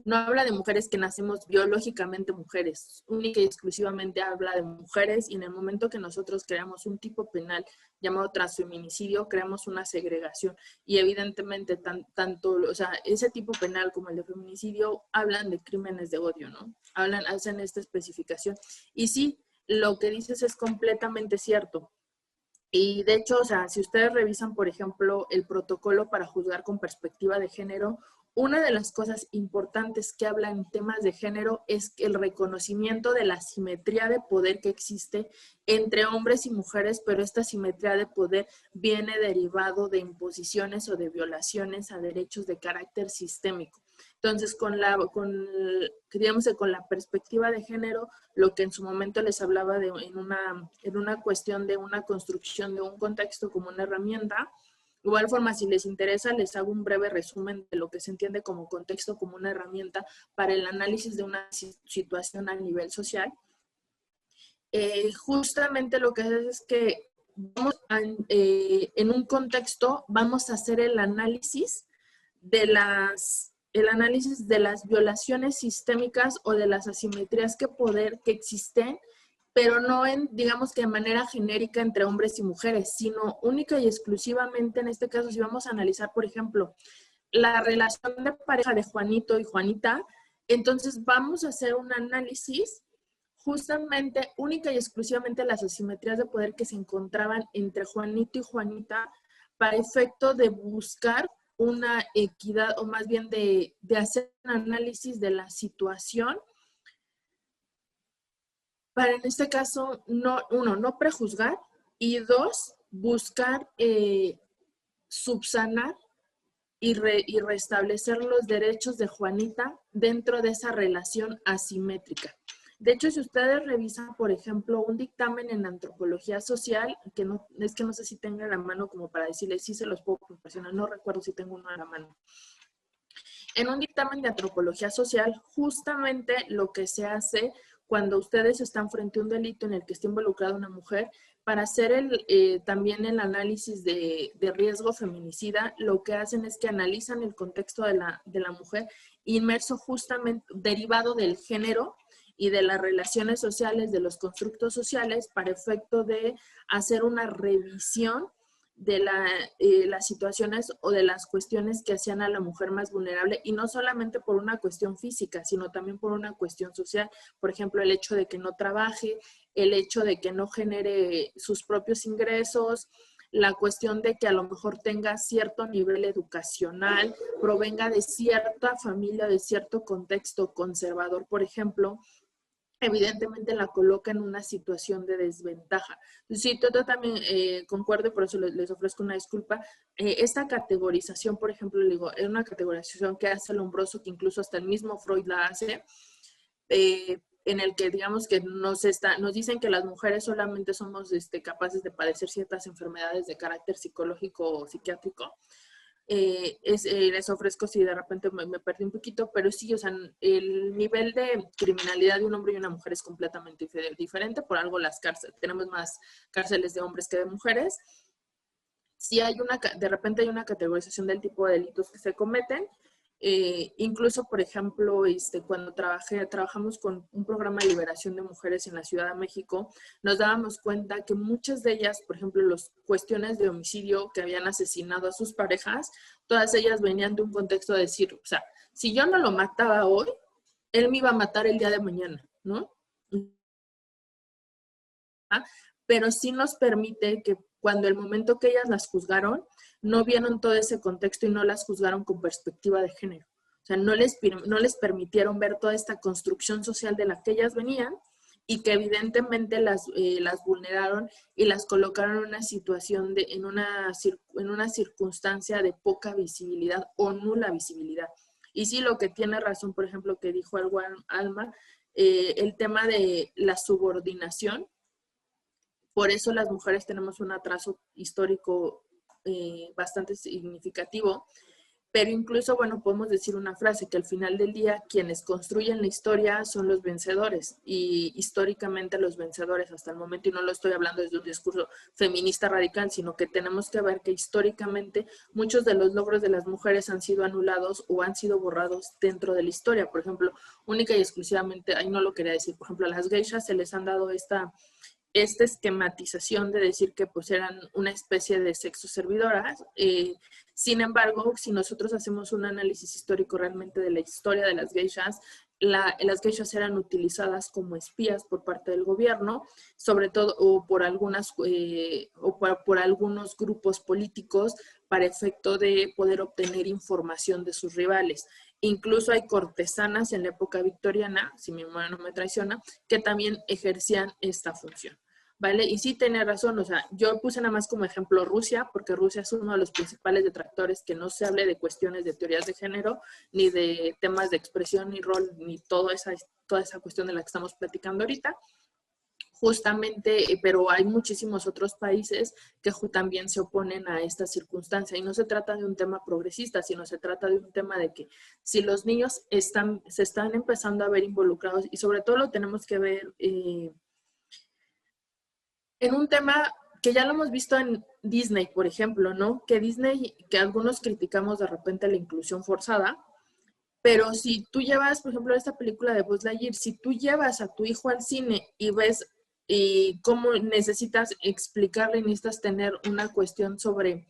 no habla de mujeres que nacemos biológicamente mujeres, única y exclusivamente habla de mujeres, y en el momento que nosotros creamos un tipo penal llamado transfeminicidio, creamos una segregación, y evidentemente tanto, o sea, ese tipo penal como el de feminicidio hablan de crímenes de odio, ¿no? Hacen esta especificación. Y sí, lo que dices es completamente cierto. Y de hecho, o sea, si ustedes revisan, por ejemplo, el protocolo para juzgar con perspectiva de género, una de las cosas importantes que habla en temas de género es el reconocimiento de la simetría de poder que existe entre hombres y mujeres, pero esta simetría de poder viene derivado de imposiciones o de violaciones a derechos de carácter sistémico. Entonces, con la perspectiva de género, lo que en su momento les hablaba en una cuestión de una construcción de un contexto como una herramienta. De igual forma, si les interesa, les hago un breve resumen de lo que se entiende como contexto, como una herramienta para el análisis de una situación a nivel social. Justamente lo que es que en un contexto vamos a hacer el análisis de las violaciones sistémicas o de las asimetrías que existen, pero no digamos que de manera genérica entre hombres y mujeres, sino única y exclusivamente, en este caso, si vamos a analizar, por ejemplo, la relación de pareja de Juanito y Juanita, entonces vamos a hacer un análisis justamente única y exclusivamente las asimetrías de poder que se encontraban entre Juanito y Juanita para efecto de buscar una equidad, o más bien de hacer un análisis de la situación para, en este caso, no prejuzgar, y dos, buscar subsanar y restablecer los derechos de Juanita dentro de esa relación asimétrica. De hecho, si ustedes revisan, por ejemplo, un dictamen en antropología social, que no sé si tenga a la mano como para decirles, sí se los puedo proporcionar, no recuerdo si tengo uno a la mano. En un dictamen de antropología social, justamente lo que se hace cuando ustedes están frente a un delito en el que está involucrada una mujer, para hacer también el análisis de riesgo feminicida, lo que hacen es que analizan el contexto de la mujer inmerso justamente, derivado del género y de las relaciones sociales, de los constructos sociales, para efecto de hacer una revisión de las situaciones o de las cuestiones que hacían a la mujer más vulnerable, y no solamente por una cuestión física, sino también por una cuestión social. Por ejemplo, el hecho de que no trabaje, el hecho de que no genere sus propios ingresos, la cuestión de que a lo mejor tenga cierto nivel educacional, provenga de cierta familia, de cierto contexto conservador, por ejemplo, evidentemente la coloca en una situación de desventaja. Sí, yo también concuerdo, y por eso les ofrezco una disculpa. Esta categorización, por ejemplo, le digo, es una categorización que hace Lombroso, que incluso hasta el mismo Freud la hace, en el que digamos que nos dicen que las mujeres solamente somos capaces de padecer ciertas enfermedades de carácter psicológico o psiquiátrico. Les ofrezco, si de repente me perdí un poquito, pero sí, o sea, el nivel de criminalidad de un hombre y una mujer es completamente diferente. Por algo tenemos más cárceles de hombres que de mujeres. Sí de repente hay una categorización del tipo de delitos que se cometen. Incluso, por ejemplo, cuando trabajamos con un programa de liberación de mujeres en la Ciudad de México, nos dábamos cuenta que muchas de ellas, por ejemplo, las cuestiones de homicidio que habían asesinado a sus parejas, todas ellas venían de un contexto de decir, o sea, si yo no lo mataba hoy, él me iba a matar el día de mañana, ¿no? Pero sí nos permite que cuando el momento que ellas las juzgaron, no vieron todo ese contexto y no las juzgaron con perspectiva de género. O sea, no les permitieron ver toda esta construcción social de la que ellas venían y que evidentemente las vulneraron y las colocaron en una situación, en una circunstancia de poca visibilidad o nula visibilidad. Y sí, lo que tiene razón, por ejemplo, que dijo Alma, el tema de la subordinación. Por eso las mujeres tenemos un atraso histórico bastante significativo, pero incluso, bueno, podemos decir una frase, que al final del día quienes construyen la historia son los vencedores, y históricamente los vencedores hasta el momento, y no lo estoy hablando desde un discurso feminista radical, sino que tenemos que ver que históricamente muchos de los logros de las mujeres han sido anulados o han sido borrados dentro de la historia. Por ejemplo, única y exclusivamente, ahí no lo quería decir, por ejemplo, a las geishas se les han dado esta esquematización de decir que pues eran una especie de sexo servidoras. Sin embargo, si nosotros hacemos un análisis histórico realmente de la historia de las geishas, las geishas eran utilizadas como espías por parte del gobierno, sobre todo o por algunos grupos políticos, para efecto de poder obtener información de sus rivales. Incluso hay cortesanas en la época victoriana, si mi memoria no me traiciona, que también ejercían esta función, ¿vale? Y sí tiene razón, o sea, yo puse nada más como ejemplo Rusia, porque Rusia es uno de los principales detractores que no se hable de cuestiones de teorías de género, ni de temas de expresión, ni rol, ni toda esa cuestión de la que estamos platicando ahorita. Justamente, pero hay muchísimos otros países que también se oponen a esta circunstancia, y no se trata de un tema progresista, sino se trata de un tema de que si los niños se están empezando a ver involucrados, y sobre todo lo tenemos que ver en un tema que ya lo hemos visto en Disney, por ejemplo, ¿no? Que Disney, que algunos criticamos de repente la inclusión forzada, pero si tú llevas, por ejemplo, esta película de Buzz Lightyear, si tú llevas a tu hijo al cine y ves cómo necesitas explicarle, necesitas tener una cuestión sobre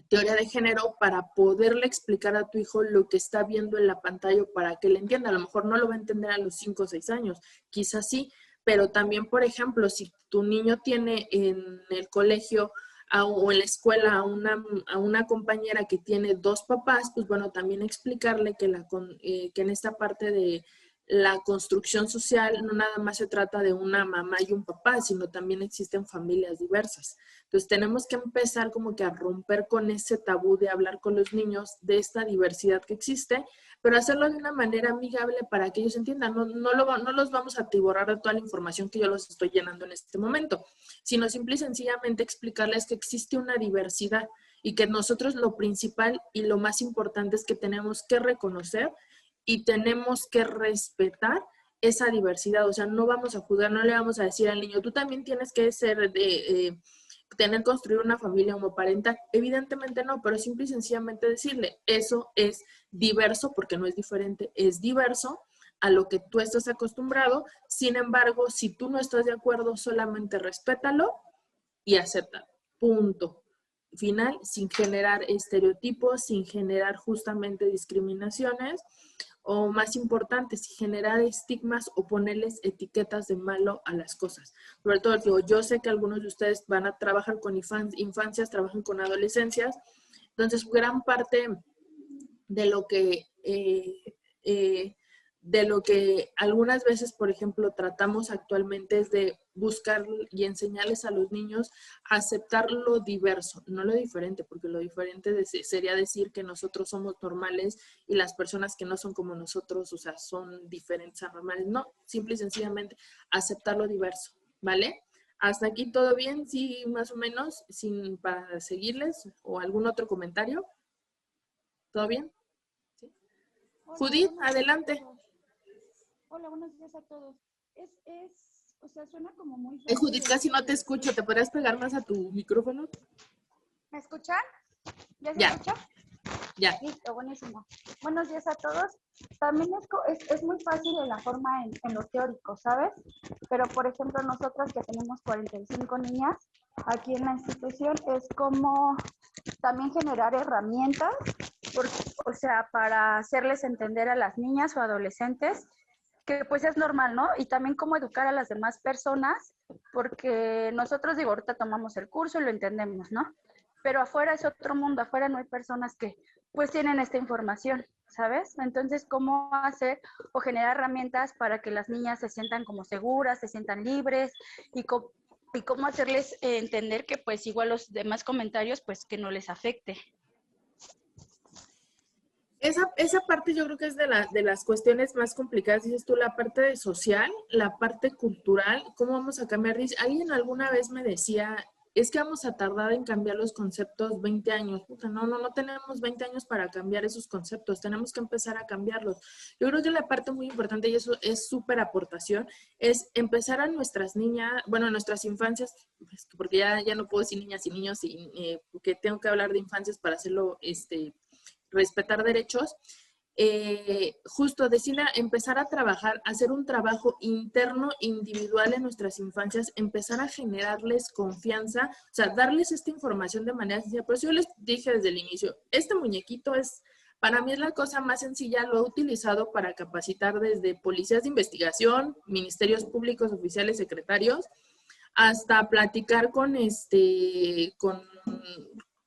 teoría de género para poderle explicar a tu hijo lo que está viendo en la pantalla para que le entienda. A lo mejor no lo va a entender a los 5 o 6 años, quizás sí, pero también, por ejemplo, si tu niño tiene en el colegio o en la escuela a una compañera que tiene 2 papás, pues bueno, también explicarle que en esta parte de la construcción social no nada más se trata de una mamá y un papá, sino también existen familias diversas. Entonces tenemos que empezar como que a romper con ese tabú de hablar con los niños de esta diversidad que existe, pero hacerlo de una manera amigable para que ellos entiendan. No los vamos a atiborrar de toda la información que yo los estoy llenando en este momento, sino simple y sencillamente explicarles que existe una diversidad y que nosotros lo principal y lo más importante es que tenemos que reconocer y tenemos que respetar esa diversidad. O sea, no vamos a juzgar, no le vamos a decir al niño, tú también tienes que construir una familia homoparental. Evidentemente no, pero simple y sencillamente decirle, eso es diverso, porque no es diferente, es diverso a lo que tú estás acostumbrado. Sin embargo, si tú no estás de acuerdo, solamente respétalo y acéptalo. Punto final, sin generar estereotipos, sin generar justamente discriminaciones, o más importante, sin generar estigmas o ponerles etiquetas de malo a las cosas. Sobre todo, digo, yo sé que algunos de ustedes van a trabajar con infancias, trabajan con adolescencias, entonces gran parte de lo que de lo que algunas veces, por ejemplo, tratamos actualmente es de buscar y enseñarles a los niños a aceptar lo diverso, no lo diferente, porque lo diferente sería decir que nosotros somos normales y las personas que no son como nosotros, o sea, son diferentes a normales. No, simple y sencillamente aceptar lo diverso, ¿vale? Hasta aquí todo bien, sí, más o menos, sin para seguirles o algún otro comentario. ¿Todo bien? ¿Sí? Hola, Judith, buenos días a adelante. todos. Hola, buenos días a todos. O sea, suena como muy Judith, fácil el casi hecho no de te decir. escucho. ¿Te podrías pegar más a tu micrófono? ¿Me escuchan? ¿Ya se Ya. escucha? Ya. Listo, buenísimo. Buenos días a todos. También es muy fácil en la forma en lo teórico, ¿sabes? Pero, por ejemplo, nosotras que tenemos 45 niñas aquí en la institución, es como también generar herramientas, o sea, para hacerles entender a las niñas o adolescentes que pues es normal, ¿no? Y también cómo educar a las demás personas, porque nosotros, digo, ahorita tomamos el curso y lo entendemos, ¿no? Pero afuera es otro mundo, afuera no hay personas que pues tienen esta información, ¿sabes? Entonces, ¿cómo hacer o generar herramientas para que las niñas se sientan como seguras, se sientan libres y cómo hacerles entender que pues igual los demás comentarios pues que no les afecte? Esa parte yo creo que es de las cuestiones más complicadas, dices tú, la parte social, la parte cultural, ¿cómo vamos a cambiar? Alguien alguna vez me decía, es que vamos a tardar en cambiar los conceptos 20 años. Puta, no tenemos 20 años para cambiar esos conceptos, tenemos que empezar a cambiarlos. Yo creo que la parte muy importante, y eso es súper aportación, es empezar a nuestras niñas, bueno, a nuestras infancias, pues, porque ya no puedo decir niñas y niños, porque tengo que hablar de infancias para hacerlo, respetar derechos, justo empezar a trabajar, hacer un trabajo interno, individual en nuestras infancias, empezar a generarles confianza, o sea, darles esta información de manera sencilla. Por eso yo les dije desde el inicio, este muñequito para mí es la cosa más sencilla, lo he utilizado para capacitar desde policías de investigación, ministerios públicos, oficiales, secretarios, hasta platicar con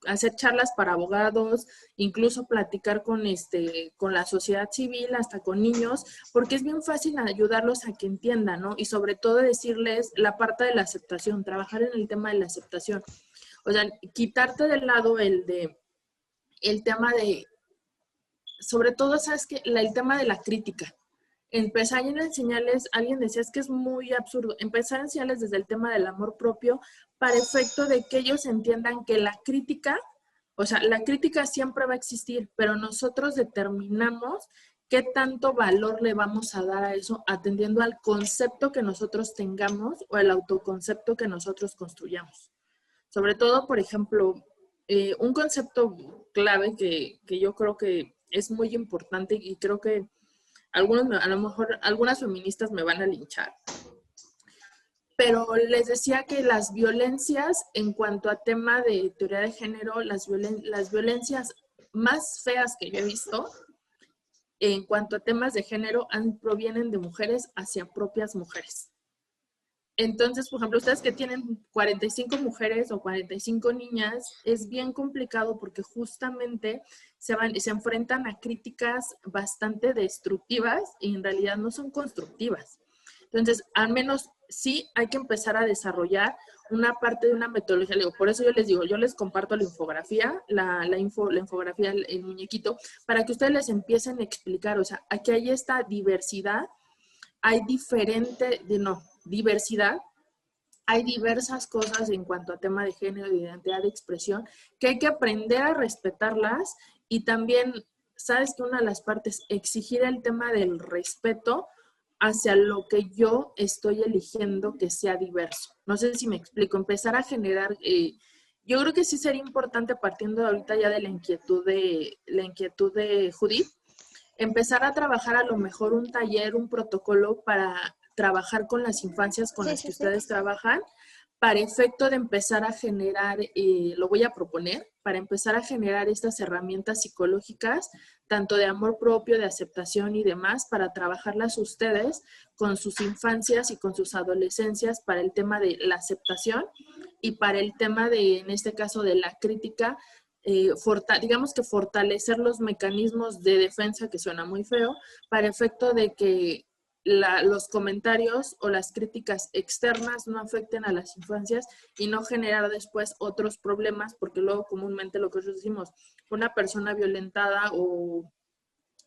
hacer charlas para abogados, incluso platicar con la sociedad civil, hasta con niños, porque es bien fácil ayudarlos a que entiendan, ¿no? Y sobre todo decirles la parte de la aceptación, trabajar en el tema de la aceptación. O sea, quitarte del lado el tema de, sobre todo, ¿sabes qué? El tema de la crítica. Empezar a enseñarles, alguien decía, es que es muy absurdo, empezar a enseñarles desde el tema del amor propio para efecto de que ellos entiendan que la crítica, o sea, la crítica siempre va a existir, pero nosotros determinamos qué tanto valor le vamos a dar a eso atendiendo al concepto que nosotros tengamos o el autoconcepto que nosotros construyamos. Sobre todo, por ejemplo, un concepto clave que yo creo que es muy importante y creo que a lo mejor algunas feministas me van a linchar, pero les decía que las violencias en cuanto a tema de teoría de género, las violencias más feas que yo he visto en cuanto a temas de género provienen de mujeres hacia propias mujeres. Entonces, por ejemplo, ustedes que tienen 45 mujeres o 45 niñas, es bien complicado porque justamente se enfrentan a críticas bastante destructivas y en realidad no son constructivas. Entonces, al menos sí hay que empezar a desarrollar una parte de una metodología. Por eso yo les digo, yo les comparto la infografía, la infografía, el muñequito, para que ustedes les empiecen a explicar, o sea, aquí hay esta diversidad, hay diversidad, hay diversas cosas en cuanto a tema de género, de identidad de expresión, que hay que aprender a respetarlas y también, sabes que una de las partes, exigir el tema del respeto hacia lo que yo estoy eligiendo que sea diverso. No sé si me explico, empezar a generar, yo creo que sí sería importante partiendo de ahorita ya de la inquietud de Judith, empezar a trabajar a lo mejor un taller, un protocolo para trabajar con las infancias con las que ustedes trabajan, para efecto de empezar a generar, lo voy a proponer, para empezar a generar estas herramientas psicológicas, tanto de amor propio, de aceptación y demás, para trabajarlas ustedes con sus infancias y con sus adolescencias para el tema de la aceptación y para el tema de, en este caso, de la crítica, digamos que fortalecer los mecanismos de defensa, que suena muy feo, para efecto de que los comentarios o las críticas externas no afecten a las infancias y no generar después otros problemas, porque luego comúnmente lo que nosotros decimos, una persona violentada o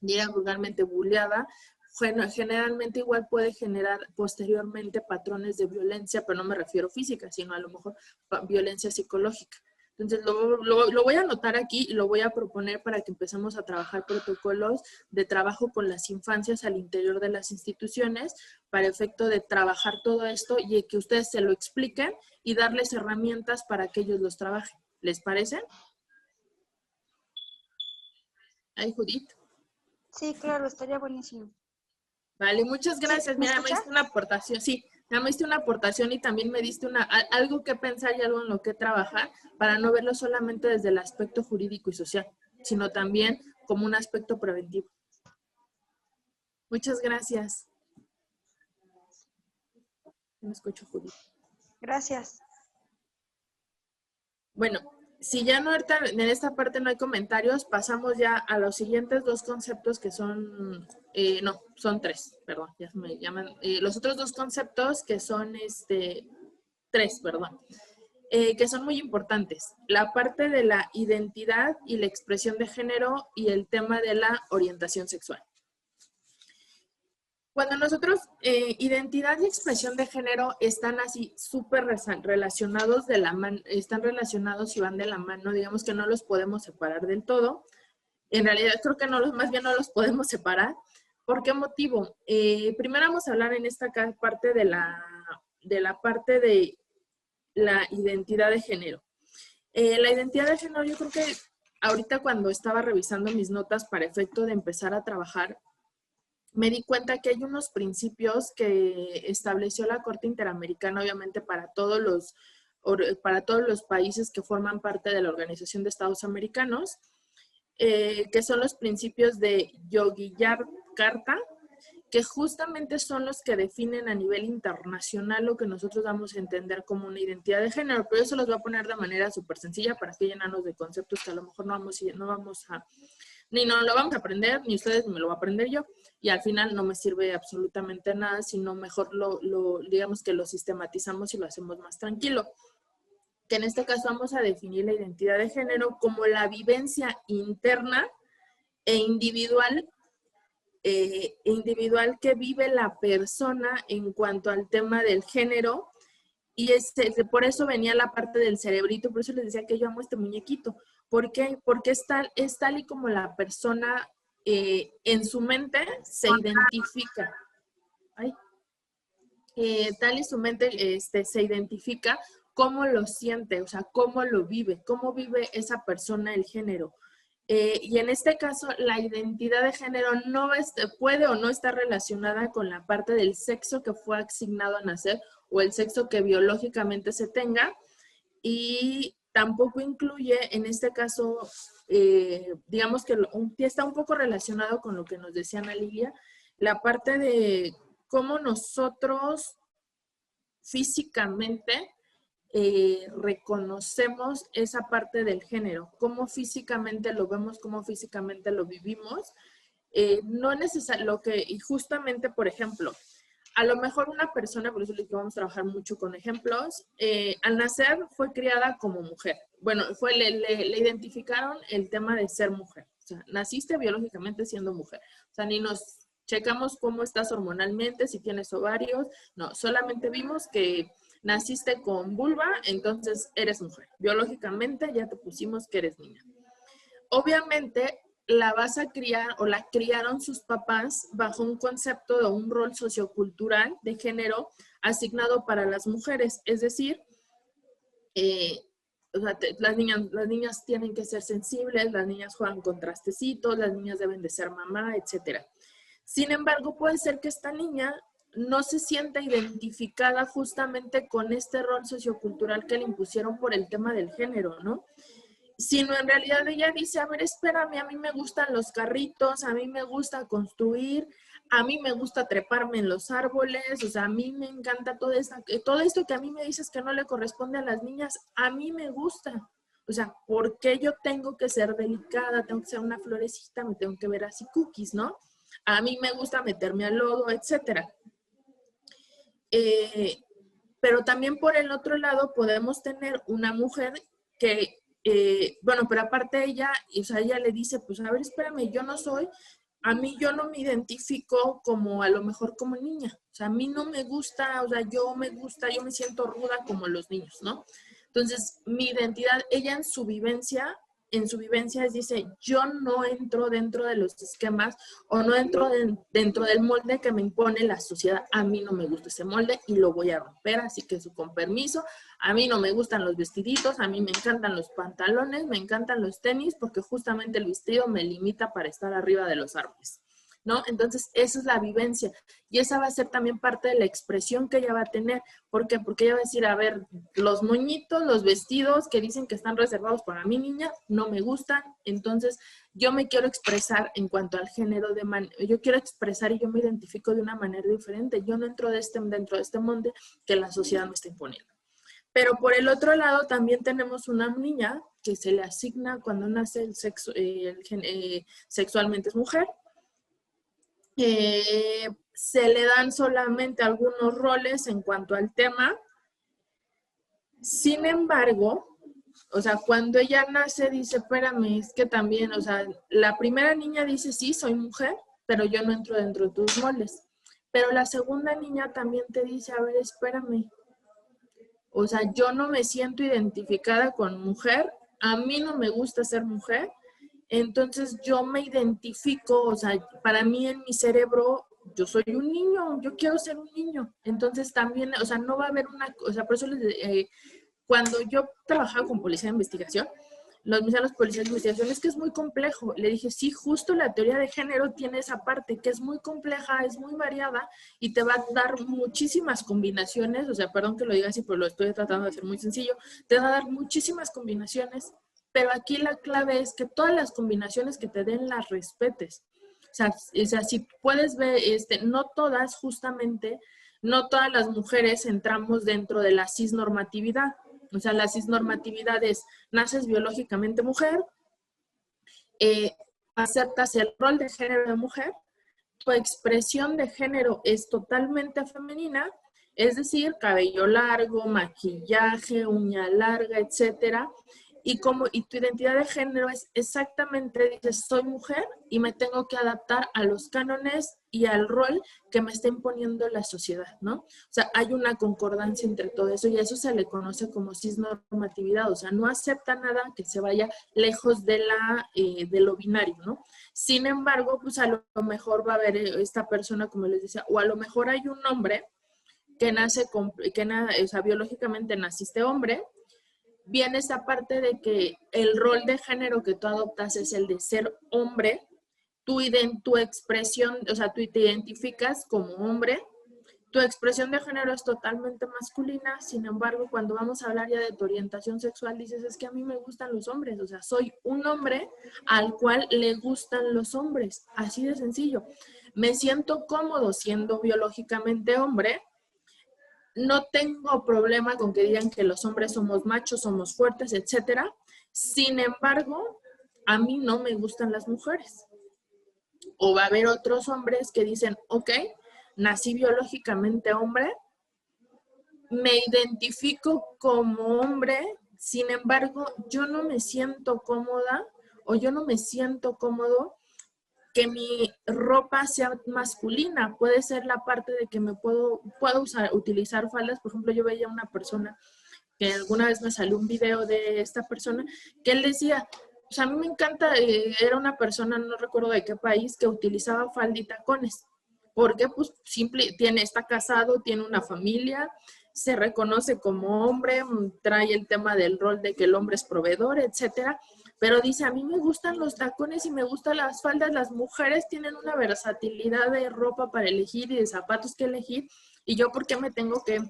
diga vulgarmente bulleada, generalmente igual puede generar posteriormente patrones de violencia, pero no me refiero física, sino a lo mejor violencia psicológica. Entonces, lo voy a anotar aquí y lo voy a proponer para que empecemos a trabajar protocolos de trabajo con las infancias al interior de las instituciones para efecto de trabajar todo esto y que ustedes se lo expliquen y darles herramientas para que ellos los trabajen. ¿Les parece? Ay, Judith. Sí, claro, estaría buenísimo. Vale, muchas gracias. ¿Me Mira, me escucha? diste una aportación, sí, me diste una aportación y también me diste algo que pensar y algo en lo que trabajar para no verlo solamente desde el aspecto jurídico y social, sino también como un aspecto preventivo. Muchas gracias. Me escucho, Judith. Gracias. Bueno, si ya no ahorita en esta parte no hay comentarios, pasamos ya a los siguientes dos conceptos que son, no, son tres, perdón, ya me llaman, los otros dos conceptos que son tres, perdón, que son muy importantes. La parte de la identidad y la expresión de género y el tema de la orientación sexual. Cuando nosotros, identidad y expresión de género están así súper relacionados están relacionados y van de la mano, digamos que no los podemos separar del todo. En realidad creo que más bien no los podemos separar. ¿Por qué motivo? Primero vamos a hablar en esta parte de la parte de la identidad de género. La identidad de género, yo creo que ahorita cuando estaba revisando mis notas para efecto de empezar a trabajar, me di cuenta que hay unos principios que estableció la Corte Interamericana, obviamente para todos los países que forman parte de la Organización de Estados Americanos, que son los principios de Yogyakarta, que justamente son los que definen a nivel internacional lo que nosotros vamos a entender como una identidad de género, pero eso los voy a poner de manera súper sencilla para que llenarnos de conceptos que a lo mejor ni no lo vamos a aprender, ni ustedes, ni me lo voy a aprender yo, y al final no me sirve absolutamente nada, sino mejor digamos que lo sistematizamos y lo hacemos más tranquilo. Que en este caso vamos a definir la identidad de género como la vivencia interna e individual que vive la persona en cuanto al tema del género, y por eso venía la parte del cerebrito, por eso les decía que yo amo este muñequito. ¿Por qué? Porque es tal y como la persona en su mente se identifica. Tal y su mente se identifica cómo lo siente, o sea, cómo lo vive, cómo vive esa persona el género. Y en este caso, la identidad de género no puede o no está relacionada con la parte del sexo que fue asignado a nacer o el sexo que biológicamente se tenga, y tampoco incluye, en este caso, digamos que está un poco relacionado con lo que nos decía Ana Lilia, la parte de cómo nosotros físicamente reconocemos esa parte del género, cómo físicamente lo vemos, cómo físicamente lo vivimos. No necesariamente, y justamente, por ejemplo, a lo mejor una persona, por eso les digo, vamos a trabajar mucho con ejemplos, al nacer fue criada como mujer. Bueno, le identificaron el tema de ser mujer. O sea, naciste biológicamente siendo mujer. O sea, ni nos checamos cómo estás hormonalmente, si tienes ovarios. No, solamente vimos que naciste con vulva, entonces eres mujer. Biológicamente ya te pusimos que eres niña. Obviamente, la vas a criar o la criaron sus papás bajo un concepto de un rol sociocultural de género asignado para las mujeres. Es decir, las niñas tienen que ser sensibles, las niñas juegan con trastecitos, las niñas deben de ser mamá, etc. Sin embargo, puede ser que esta niña no se sienta identificada justamente con este rol sociocultural que le impusieron por el tema del género, ¿no? Sino en realidad ella dice, a ver, espérame, a mí me gustan los carritos, a mí me gusta construir, a mí me gusta treparme en los árboles, o sea, a mí me encanta todo esto que a mí me dices que no le corresponde a las niñas, a mí me gusta. O sea, ¿por qué yo tengo que ser delicada? Tengo que ser una florecita, me tengo que ver así cookies, ¿no? A mí me gusta meterme al lodo, etcétera. Pero también por el otro lado podemos tener una mujer que, bueno, pero aparte ella, o sea, ella le dice, pues a ver, espérame, yo no me identifico como a lo mejor como niña. O sea, a mí no me gusta, o sea, yo me siento ruda como los niños, ¿no? Entonces, mi identidad, ella en su vivencia dice, yo no entro dentro de los esquemas o no entro dentro del molde que me impone la sociedad. A mí no me gusta ese molde y lo voy a romper, así que con permiso. A mí no me gustan los vestiditos, a mí me encantan los pantalones, me encantan los tenis, porque justamente el vestido me limita para estar arriba de los árboles, ¿no? Entonces, esa es la vivencia. Y esa va a ser también parte de la expresión que ella va a tener. ¿Por qué? Porque ella va a decir, a ver, los moñitos, los vestidos que dicen que están reservados para mi niña, no me gustan. Entonces, yo me quiero expresar en cuanto al género yo quiero expresar y yo me identifico de una manera diferente. Yo no entro dentro de este molde que la sociedad me está imponiendo. Pero por el otro lado, también tenemos una niña que se le asigna cuando nace sexualmente es mujer. Se le dan solamente algunos roles en cuanto al tema. Sin embargo, o sea, cuando ella nace dice, espérame, es que también, o sea, la primera niña dice, sí, soy mujer, pero yo no entro dentro de tus moldes. Pero la segunda niña también te dice, a ver, espérame. O sea, yo no me siento identificada con mujer, a mí no me gusta ser mujer, entonces yo me identifico, o sea, para mí en mi cerebro, yo soy un niño, yo quiero ser un niño. Entonces también, o sea, no va a haber o sea, por eso cuando yo trabajaba con policía de investigación, me decían los policías de investigación, es que es muy complejo. Le dije, sí, justo la teoría de género tiene esa parte, que es muy compleja, es muy variada y te va a dar muchísimas combinaciones, o sea, perdón que lo diga así, pero lo estoy tratando de hacer muy sencillo, te va a dar muchísimas combinaciones, pero aquí la clave es que todas las combinaciones que te den las respetes. O sea, si puedes ver, no todas justamente, no todas las mujeres entramos dentro de la cisnormatividad. O sea, la cisnormatividad es, naces biológicamente mujer, aceptas el rol de género de mujer, tu expresión de género es totalmente femenina, es decir, cabello largo, maquillaje, uña larga, etcétera. Y tu identidad de género es exactamente, dices, soy mujer y me tengo que adaptar a los cánones y al rol que me está imponiendo la sociedad, ¿no? O sea, hay una concordancia entre todo eso y eso se le conoce como cisnormatividad, o sea, no acepta nada que se vaya lejos de lo binario, ¿no? Sin embargo, pues a lo mejor va a haber esta persona, como les decía, o a lo mejor hay un hombre que o sea, biológicamente naciste hombre. Viene esta parte de que el rol de género que tú adoptas es el de ser hombre, tu expresión, o sea, tú te identificas como hombre, tu expresión de género es totalmente masculina, sin embargo, cuando vamos a hablar ya de tu orientación sexual, dices, es que a mí me gustan los hombres, o sea, soy un hombre al cual le gustan los hombres, así de sencillo. Me siento cómodo siendo biológicamente hombre. No tengo problema con que digan que los hombres somos machos, somos fuertes, etcétera. Sin embargo, a mí no me gustan las mujeres. O va a haber otros hombres que dicen, ok, nací biológicamente hombre, me identifico como hombre, sin embargo, yo no me siento cómoda o yo no me siento cómodo que mi ropa sea masculina. Puede ser la parte de que puedo utilizar faldas. Por ejemplo, yo veía una persona que alguna vez me salió un video de esta persona que él decía, o sea, a mí me encanta, era una persona, no recuerdo de qué país, que utilizaba falda y tacones. Porque pues está casado, tiene una familia, se reconoce como hombre, trae el tema del rol de que el hombre es proveedor, etcétera. Pero dice, a mí me gustan los tacones y me gustan las faldas. Las mujeres tienen una versatilidad de ropa para elegir y de zapatos que elegir. Y yo, ¿por qué me tengo que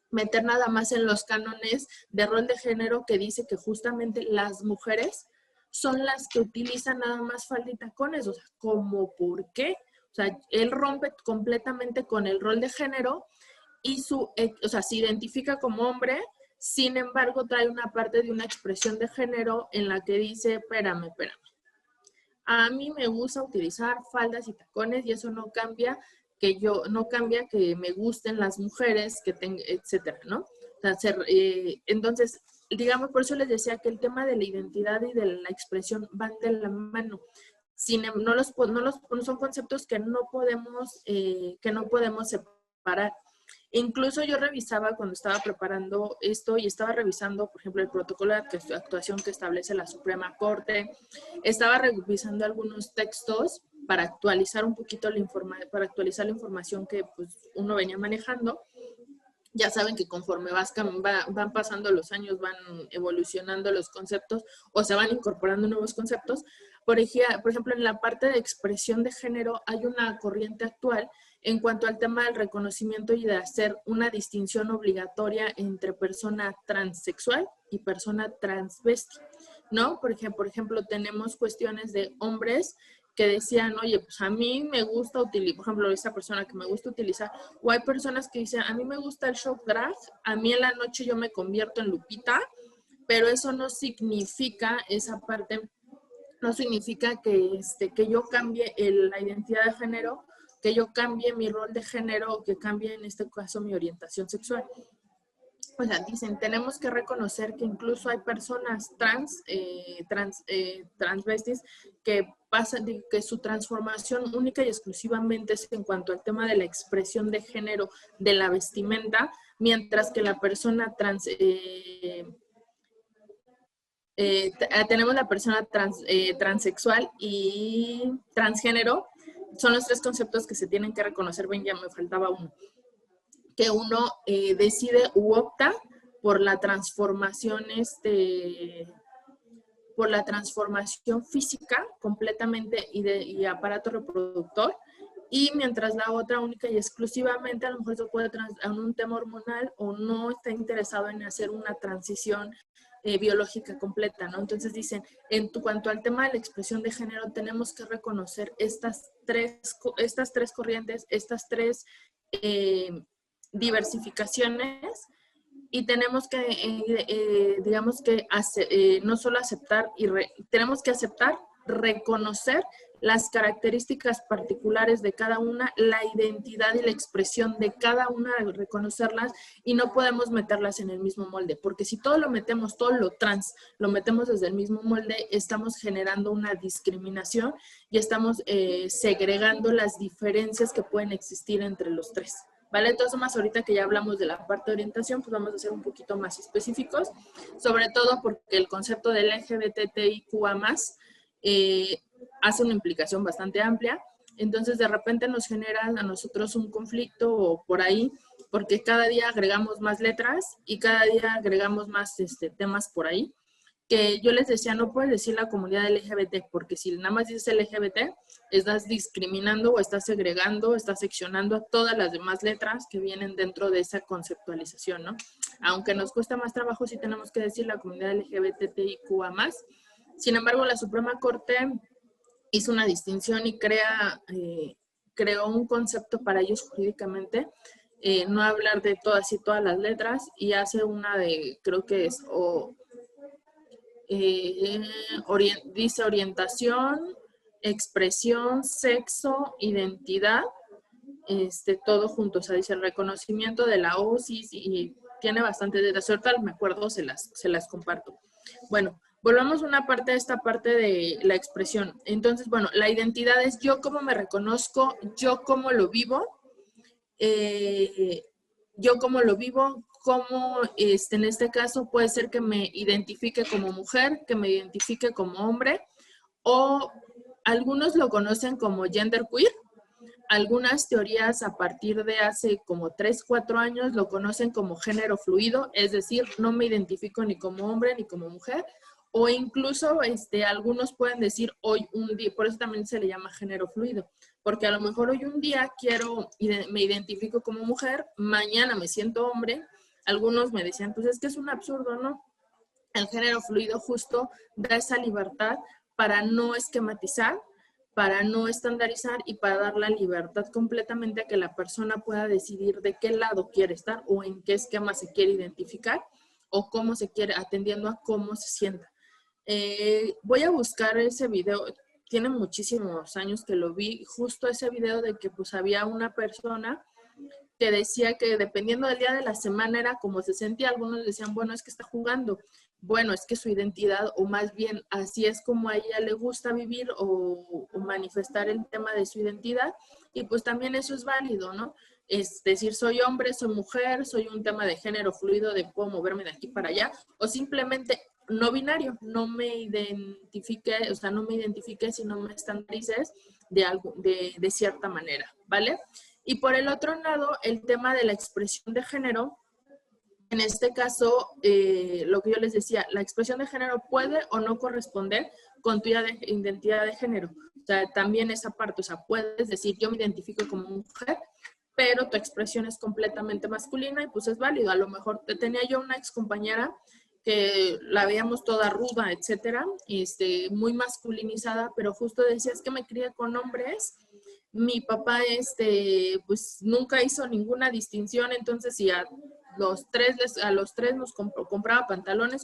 meter nada más en los cánones de rol de género que dice que justamente las mujeres son las que utilizan nada más falda y tacones? O sea, ¿cómo por qué? O sea, él rompe completamente con el rol de género y o sea, se identifica como hombre. Sin embargo, trae una parte de una expresión de género en la que dice, espérame. A mí me gusta utilizar faldas y tacones y eso no cambia que me gusten las mujeres, etcétera, ¿no? O sea, entonces, digamos, por eso les decía que el tema de la identidad y de la expresión van de la mano. No son conceptos que no podemos separar. Incluso yo revisaba cuando estaba preparando esto y estaba revisando, por ejemplo, el protocolo de actuación que establece la Suprema Corte. Estaba revisando algunos textos para actualizar un poquito la información que pues, uno venía manejando. Ya saben que conforme van pasando los años, van evolucionando los conceptos o se van incorporando nuevos conceptos. Por ejemplo, en la parte de expresión de género hay una corriente actual en cuanto al tema del reconocimiento y de hacer una distinción obligatoria entre persona transexual y persona transvesti, ¿no? Por ejemplo, tenemos cuestiones de hombres que decían, oye, pues a mí me gusta utilizar, por ejemplo, esa persona que me gusta utilizar, o hay personas que dicen, a mí me gusta el shock drag, a mí en la noche yo me convierto en Lupita, pero eso no significa esa parte, no significa que yo cambie la identidad de género, que yo cambie mi rol de género o que cambie en este caso mi orientación sexual. O sea, dicen, tenemos que reconocer que incluso hay personas transvestis que que su transformación única y exclusivamente es en cuanto al tema de la expresión de género de la vestimenta, mientras que la persona tenemos la persona transexual y transgénero, son los tres conceptos que se tienen que reconocer. Ven, ya me faltaba uno. Que uno decide u opta por la transformación física completamente y aparato reproductor, y mientras la otra única y exclusivamente a lo mejor se puede en un tema hormonal o no está interesado en hacer una transición biológica completa, ¿no? Entonces dicen, cuanto al tema de la expresión de género, tenemos que reconocer estas tres corrientes, estas tres diversificaciones, y tenemos que, digamos que, no solo aceptar, tenemos que aceptar, reconocer las características particulares de cada una, la identidad y la expresión de cada una, reconocerlas, y no podemos meterlas en el mismo molde, porque si todo lo metemos desde el mismo molde, estamos generando una discriminación y estamos segregando las diferencias que pueden existir entre los tres. ¿Vale? Entonces, más ahorita que ya hablamos de la parte de orientación, pues vamos a ser un poquito más específicos, sobre todo porque el concepto del LGBTIQA+, hace una implicación bastante amplia. Entonces, de repente nos genera a nosotros un conflicto o por ahí, porque cada día agregamos más letras y cada día agregamos más temas por ahí, que yo les decía, no puedes decir la comunidad LGBT, porque si nada más dices LGBT, estás discriminando o estás segregando, estás seccionando a todas las demás letras que vienen dentro de esa conceptualización, ¿no? Aunque nos cuesta más trabajo, sí tenemos que decir la comunidad LGBTIQA+. Sin embargo, la Suprema Corte hizo una distinción y creó un concepto para ellos jurídicamente, no hablar de todas las letras, y hace una de, creo que es, dice orientación, expresión, sexo, identidad, todo junto. O sea, dice el reconocimiento de la OSIS y tiene bastante de ahorita me acuerdo, se las comparto. Bueno, volvamos a esta parte de la expresión. Entonces, bueno, la identidad es yo cómo me reconozco, yo cómo lo vivo, cómo en este caso puede ser que me identifique como mujer, que me identifique como hombre, o algunos lo conocen como genderqueer. Algunas teorías a partir de hace como 3, 4 años lo conocen como género fluido, es decir, no me identifico ni como hombre ni como mujer, o incluso algunos pueden decir hoy un día, por eso también se le llama género fluido, porque a lo mejor hoy un día me identifico como mujer, mañana me siento hombre. Algunos me decían, pues es que es un absurdo, ¿no? El género fluido justo da esa libertad para no esquematizar, para no estandarizar y para dar la libertad completamente a que la persona pueda decidir de qué lado quiere estar o en qué esquema se quiere identificar. o cómo se quiere, atendiendo a cómo se sienta. Voy a buscar ese video, tiene muchísimos años que lo vi, justo ese video de que pues había una persona que decía que dependiendo del día de la semana era como se sentía. Algunos decían, bueno, es que está jugando, bueno, es que su identidad, o más bien así es como a ella le gusta vivir o manifestar el tema de su identidad, y pues también eso es válido, ¿no? Es decir, soy hombre, soy mujer, soy un tema de género fluido, de puedo moverme de aquí para allá, o simplemente no binario, no me identifique, o sea, no me identifique si no me estandarices de cierta manera, ¿vale? Y por el otro lado, el tema de la expresión de género, en este caso, lo que yo les decía, la expresión de género puede o no corresponder con tu identidad de género. O sea, también esa parte, o sea, puedes decir, yo me identifico como mujer, pero tu expresión es completamente masculina y pues es válido. A lo mejor tenía yo una ex compañera que la veíamos toda ruda, etcétera, muy masculinizada, pero justo decía, es que me crié con hombres. Mi papá, pues nunca hizo ninguna distinción, entonces si a los tres nos compraba pantalones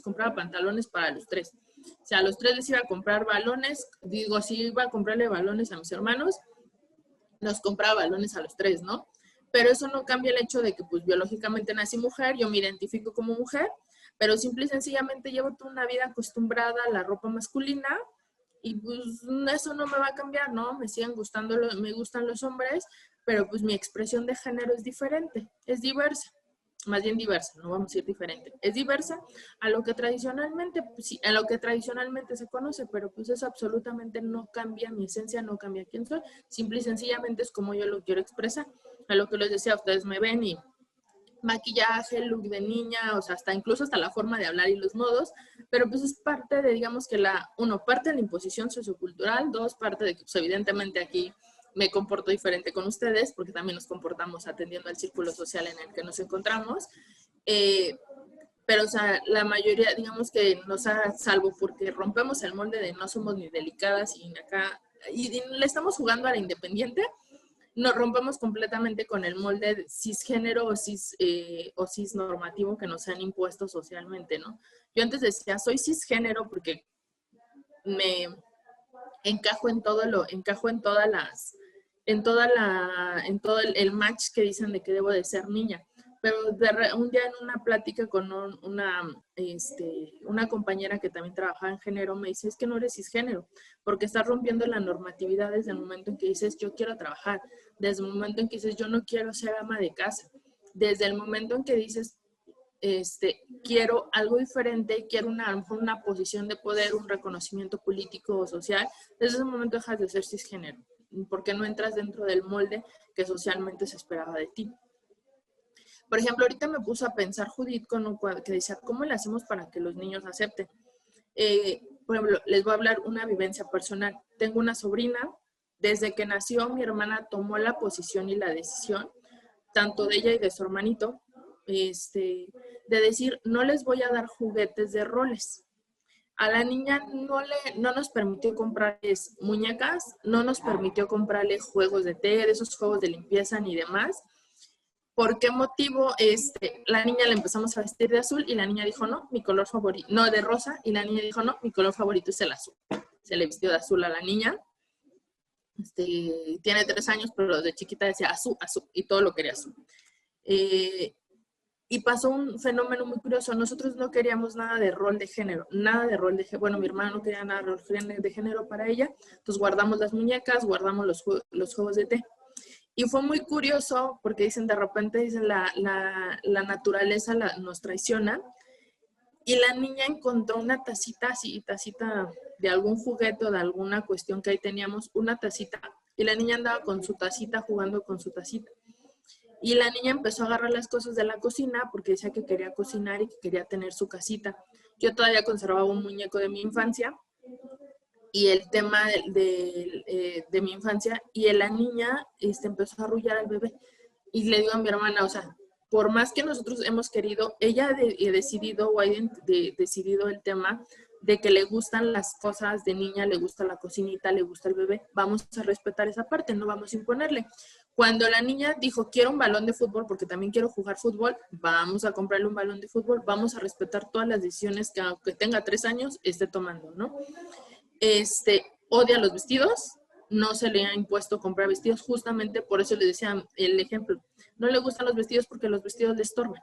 para los tres. O sea, a los tres les iba a comprar balones, digo, si iba a comprarle balones a mis hermanos, nos compraba balones a los tres, ¿no? Pero eso no cambia el hecho de que, pues, biológicamente nací mujer, yo me identifico como mujer, pero simple y sencillamente llevo toda una vida acostumbrada a la ropa masculina, y pues eso no me va a cambiar, ¿no? Me gustan los hombres, pero pues mi expresión de género es diferente, es diversa, más bien diversa, no vamos a decir diferente, es diversa a lo que tradicionalmente, pues sí, a lo que tradicionalmente se conoce, pero pues eso absolutamente no cambia mi esencia, no cambia quién soy, simple y sencillamente es como yo lo quiero expresar. A lo que les decía, ustedes me ven y maquillaje, look de niña, o sea, incluso hasta la forma de hablar y los modos, pero pues es parte de, digamos que parte de la imposición sociocultural, dos, parte de que pues evidentemente aquí me comporto diferente con ustedes, porque también nos comportamos atendiendo al círculo social en el que nos encontramos, pero o sea, la mayoría, digamos que nos ha salvo porque rompemos el molde de no somos ni delicadas y acá, y le estamos jugando a la independiente, nos rompemos completamente con el molde de cisgénero o cis normativo que nos han impuesto socialmente, ¿no? Yo antes decía, soy cisgénero porque me encajo en todo el match que dicen de que debo de ser niña. Pero un día en una plática con una compañera que también trabajaba en género, me dice, es que no eres cisgénero, porque estás rompiendo la normatividad desde el momento en que dices, yo quiero trabajar, desde el momento en que dices, yo no quiero ser ama de casa, desde el momento en que dices, quiero algo diferente, quiero una posición de poder, un reconocimiento político o social, desde ese momento dejas de ser cisgénero, porque no entras dentro del molde que socialmente se esperaba de ti. Por ejemplo, ahorita me puso a pensar Judith que decía, ¿cómo le hacemos para que los niños acepten? Por ejemplo, les voy a hablar una vivencia personal. Tengo una sobrina, desde que nació mi hermana tomó la posición y la decisión, tanto de ella y de su hermanito, de decir, no les voy a dar juguetes de roles. A la niña no nos permitió comprarles muñecas, no nos permitió comprarle juegos de té, de esos juegos de limpieza ni demás. ¿Por qué motivo? La niña la empezamos a vestir de azul y la niña dijo, no, mi color favorito, no, de rosa, y la niña dijo, no, mi color favorito es el azul. Se le vistió de azul a la niña. Tiene 3 años, pero desde chiquita decía azul, azul, y todo lo quería azul. Y pasó un fenómeno muy curioso. Nosotros no queríamos nada de rol de género, bueno, mi hermana no quería nada de rol de género para ella, entonces guardamos las muñecas, guardamos los juegos de té. Y fue muy curioso porque dicen, de repente dicen, la naturaleza nos traiciona. Y la niña encontró una tacita de algún juguete o de alguna cuestión que ahí teníamos, una tacita. Y la niña andaba con su tacita, jugando con su tacita. Y la niña empezó a agarrar las cosas de la cocina porque decía que quería cocinar y que quería tener su casita. Yo todavía conservaba un muñeco de mi infancia. Y el tema de mi infancia, y la niña empezó a arrullar al bebé. Y le digo a mi hermana, o sea, por más que nosotros hemos querido, ella ha decidido el tema de que le gustan las cosas de niña, le gusta la cocinita, le gusta el bebé, vamos a respetar esa parte, no vamos a imponerle. Cuando la niña dijo, quiero un balón de fútbol porque también quiero jugar fútbol, vamos a comprarle un balón de fútbol, vamos a respetar todas las decisiones que aunque tenga 3 años esté tomando, ¿no? Odia los vestidos, no se le ha impuesto comprar vestidos, justamente por eso le decía el ejemplo, no le gustan los vestidos porque los vestidos le estorban.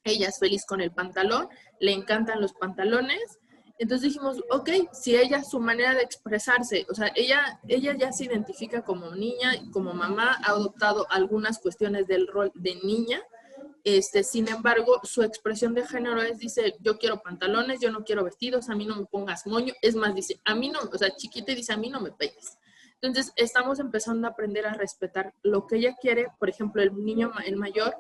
Ella es feliz con el pantalón, le encantan los pantalones. Entonces dijimos, ok, si ella, su manera de expresarse, o sea, ella ya se identifica como niña, como mamá, ha adoptado algunas cuestiones del rol de niña. Sin embargo, su expresión de género es, dice, yo quiero pantalones, yo no quiero vestidos, a mí no me pongas moño. Es más, dice, a mí no, o sea, chiquita y dice, a mí no me pegues. Entonces, estamos empezando a aprender a respetar lo que ella quiere. Por ejemplo, el niño, el mayor,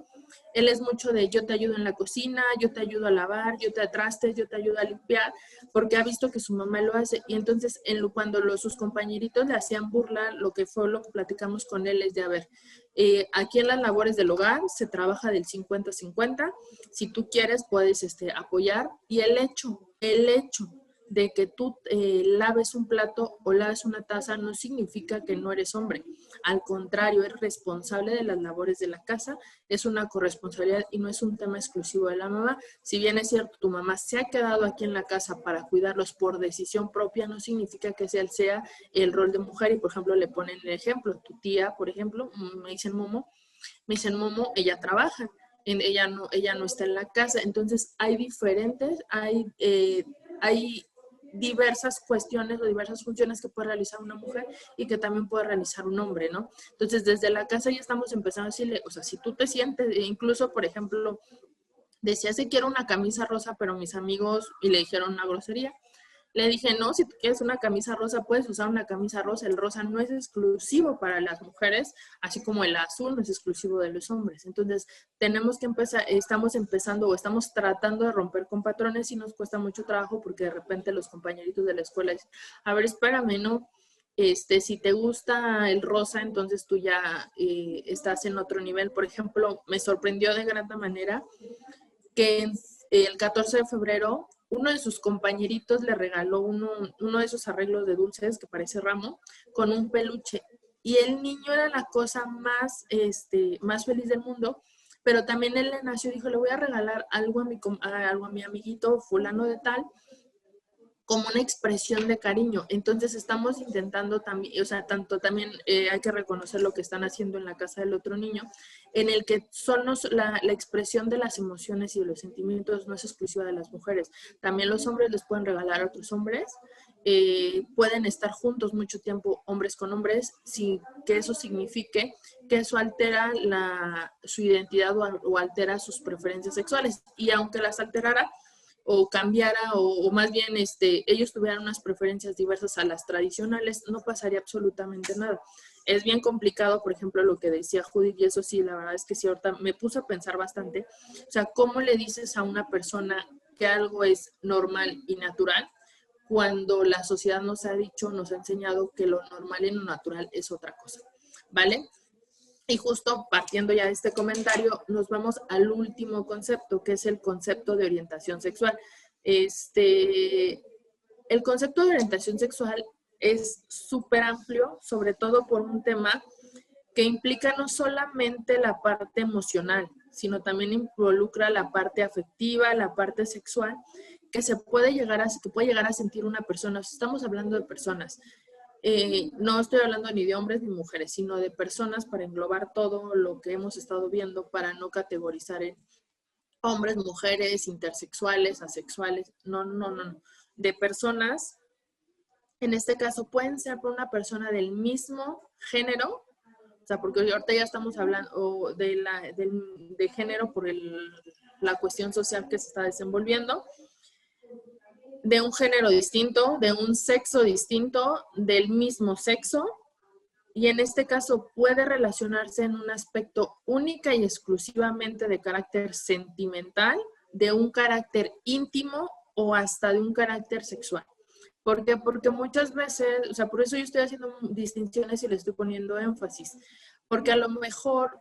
él es mucho de yo te ayudo en la cocina, yo te ayudo a lavar, yo te atrastes, yo te ayudo a limpiar, porque ha visto que su mamá lo hace. Y entonces, cuando sus compañeritos le hacían burla, lo que platicamos con él es de, a ver, aquí en las labores del hogar se trabaja del 50-50. Si tú quieres, puedes apoyar. Y el hecho de que tú laves un plato o laves una taza no significa que no eres hombre. Al contrario, eres responsable de las labores de la casa, es una corresponsabilidad y no es un tema exclusivo de la mamá. Si bien es cierto, tu mamá se ha quedado aquí en la casa para cuidarlos por decisión propia, no significa que sea el rol de mujer. Y por ejemplo, le ponen el ejemplo, tu tía, por ejemplo, me dicen Momo, ella trabaja. Ella no está en la casa. Entonces hay diversas cuestiones o diversas funciones que puede realizar una mujer y que también puede realizar un hombre, ¿no? Entonces, desde la casa ya estamos empezando a decirle, o sea, si tú te sientes, incluso, por ejemplo, decía, si quiero una camisa rosa, pero mis amigos, y le dijeron una grosería, le dije, no, si tú quieres una camisa rosa, puedes usar una camisa rosa. El rosa no es exclusivo para las mujeres, así como el azul no es exclusivo de los hombres. Entonces, tenemos que estamos empezando o estamos tratando de romper con patrones y nos cuesta mucho trabajo porque de repente los compañeritos de la escuela dicen, a ver, espérame, ¿no? Si te gusta el rosa, entonces tú ya estás en otro nivel. Por ejemplo, me sorprendió de gran manera que el 14 de febrero uno de sus compañeritos le regaló uno de esos arreglos de dulces que parece ramo con un peluche. Y el niño era la cosa más feliz del mundo, pero también él le nació y dijo, le voy a regalar algo a mi amiguito fulano de tal, como una expresión de cariño. Entonces estamos intentando también, o sea, también hay que reconocer lo que están haciendo en la casa del otro niño, en el que la expresión de las emociones y de los sentimientos no es exclusiva de las mujeres. También los hombres les pueden regalar a otros hombres, pueden estar juntos mucho tiempo hombres con hombres, sin que eso signifique que eso altera su identidad o altera sus preferencias sexuales. Y aunque las alterara, o cambiara, o más bien ellos tuvieran unas preferencias diversas a las tradicionales, no pasaría absolutamente nada. Es bien complicado, por ejemplo, lo que decía Judith, y eso sí, la verdad es que sí, ahorita me puse a pensar bastante. O sea, ¿cómo le dices a una persona que algo es normal y natural cuando la sociedad nos ha enseñado que lo normal y lo natural es otra cosa? ¿Vale? Y justo partiendo ya de este comentario, nos vamos al último concepto, que es el concepto de orientación sexual. El concepto de orientación sexual es súper amplio, sobre todo por un tema que implica no solamente la parte emocional, sino también involucra la parte afectiva, la parte sexual, que puede llegar a sentir una persona. Estamos hablando de personas. No estoy hablando ni de hombres ni mujeres, sino de personas para englobar todo lo que hemos estado viendo, para no categorizar en hombres, mujeres, intersexuales, asexuales. No. De personas, en este caso, pueden ser por una persona del mismo género, o sea, porque ahorita ya estamos hablando de género por la cuestión social que se está desenvolviendo, de un género distinto, de un sexo distinto, del mismo sexo, y en este caso puede relacionarse en un aspecto única y exclusivamente de carácter sentimental, de un carácter íntimo o hasta de un carácter sexual. ¿Por qué? Porque muchas veces, o sea, por eso yo estoy haciendo distinciones y le estoy poniendo énfasis, porque a lo mejor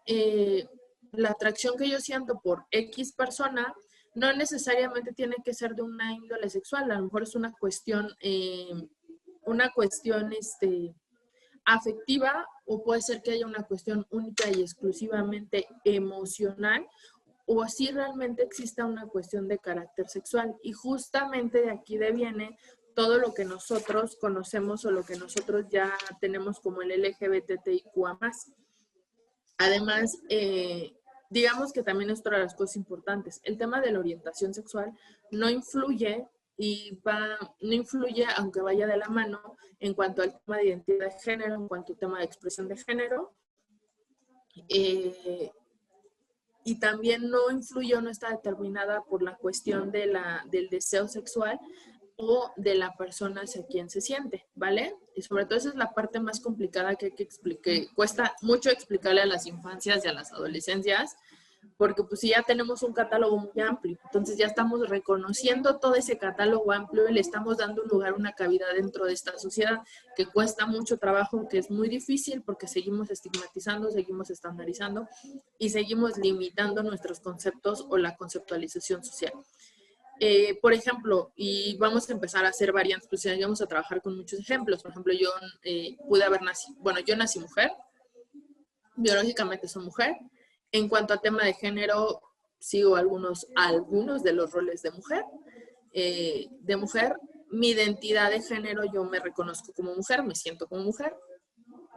la atracción que yo siento por X persona no necesariamente tiene que ser de una índole sexual, a lo mejor es una cuestión afectiva, o puede ser que haya una cuestión única y exclusivamente emocional, o si realmente exista una cuestión de carácter sexual. Y justamente de aquí deviene todo lo que nosotros conocemos o lo que nosotros ya tenemos como el LGBTIQA+. Además, digamos que también es otra de las cosas importantes. El tema de la orientación sexual no influye no influye, aunque vaya de la mano, en cuanto al tema de identidad de género, en cuanto al tema de expresión de género. Y también no influye o no está determinada por la cuestión del deseo sexual o de la persona hacia quien se siente, ¿vale? Y sobre todo esa es la parte más complicada que hay que explicar. Cuesta mucho explicarle a las infancias y a las adolescencias, porque pues si ya tenemos un catálogo muy amplio, entonces ya estamos reconociendo todo ese catálogo amplio y le estamos dando un lugar, una cavidad dentro de esta sociedad que cuesta mucho trabajo, que es muy difícil porque seguimos estigmatizando, seguimos estandarizando y seguimos limitando nuestros conceptos o la conceptualización social. Por ejemplo, y vamos a empezar a hacer variantes, pues ya vamos a trabajar con muchos ejemplos. Por ejemplo, yo pude haber nacido, bueno, yo nací mujer, biológicamente soy mujer. En cuanto a tema de género, sigo algunos de los roles de mujer. Mi identidad de género, yo me reconozco como mujer, me siento como mujer.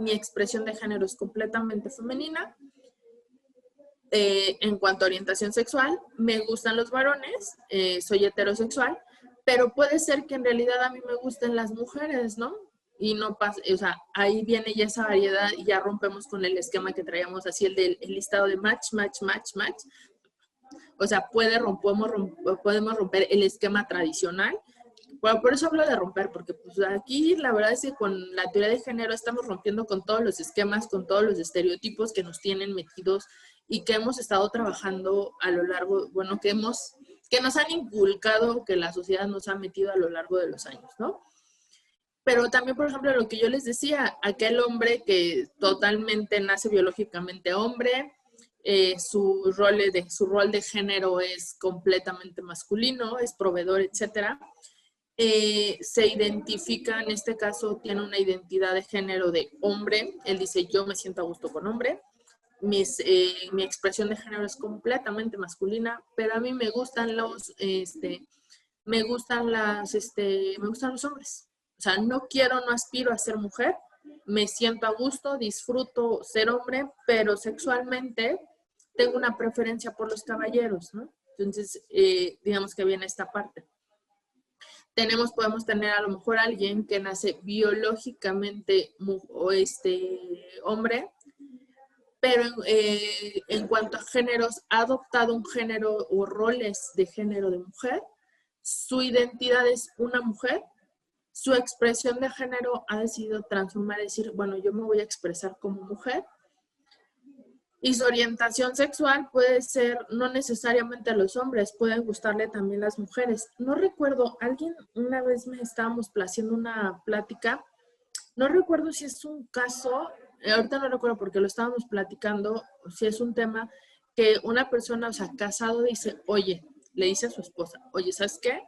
Mi expresión de género es completamente femenina. En cuanto a orientación sexual, me gustan los varones, soy heterosexual, pero puede ser que en realidad a mí me gusten las mujeres, ¿no? Y no pasa, o sea, ahí viene ya esa variedad y ya rompemos con el esquema que traíamos así, el listado de match. O sea, podemos romper el esquema tradicional. Bueno, por eso hablo de romper, porque pues aquí la verdad es que con la teoría de género estamos rompiendo con todos los esquemas, con todos los estereotipos que nos tienen metidos y que hemos estado trabajando a lo largo, bueno, que nos han inculcado, que la sociedad nos ha metido a lo largo de los años, ¿no? Pero también, por ejemplo, lo que yo les decía, aquel hombre que totalmente nace biológicamente hombre, su rol de género es completamente masculino, es proveedor, etcétera. Se identifica, en este caso, tiene una identidad de género de hombre. Él dice, yo me siento a gusto con hombre. Mi expresión de género es completamente masculina, pero a mí me gustan los hombres. O sea, no aspiro a ser mujer, me siento a gusto, disfruto ser hombre, pero sexualmente tengo una preferencia por los caballeros, ¿no? Entonces, digamos que viene esta parte. Podemos tener a lo mejor alguien que nace biológicamente hombre, pero en cuanto a géneros, ha adoptado un género o roles de género de mujer, su identidad es una mujer, su expresión de género ha decidido transformar, decir, bueno, yo me voy a expresar como mujer. Y su orientación sexual puede ser, no necesariamente a los hombres, pueden gustarle también las mujeres. No recuerdo, una vez me estábamos haciendo una plática, no recuerdo si es un caso, ahorita no recuerdo porque lo estábamos platicando, si es un tema que una persona, o sea, casado dice, le dice a su esposa, oye, ¿sabes qué?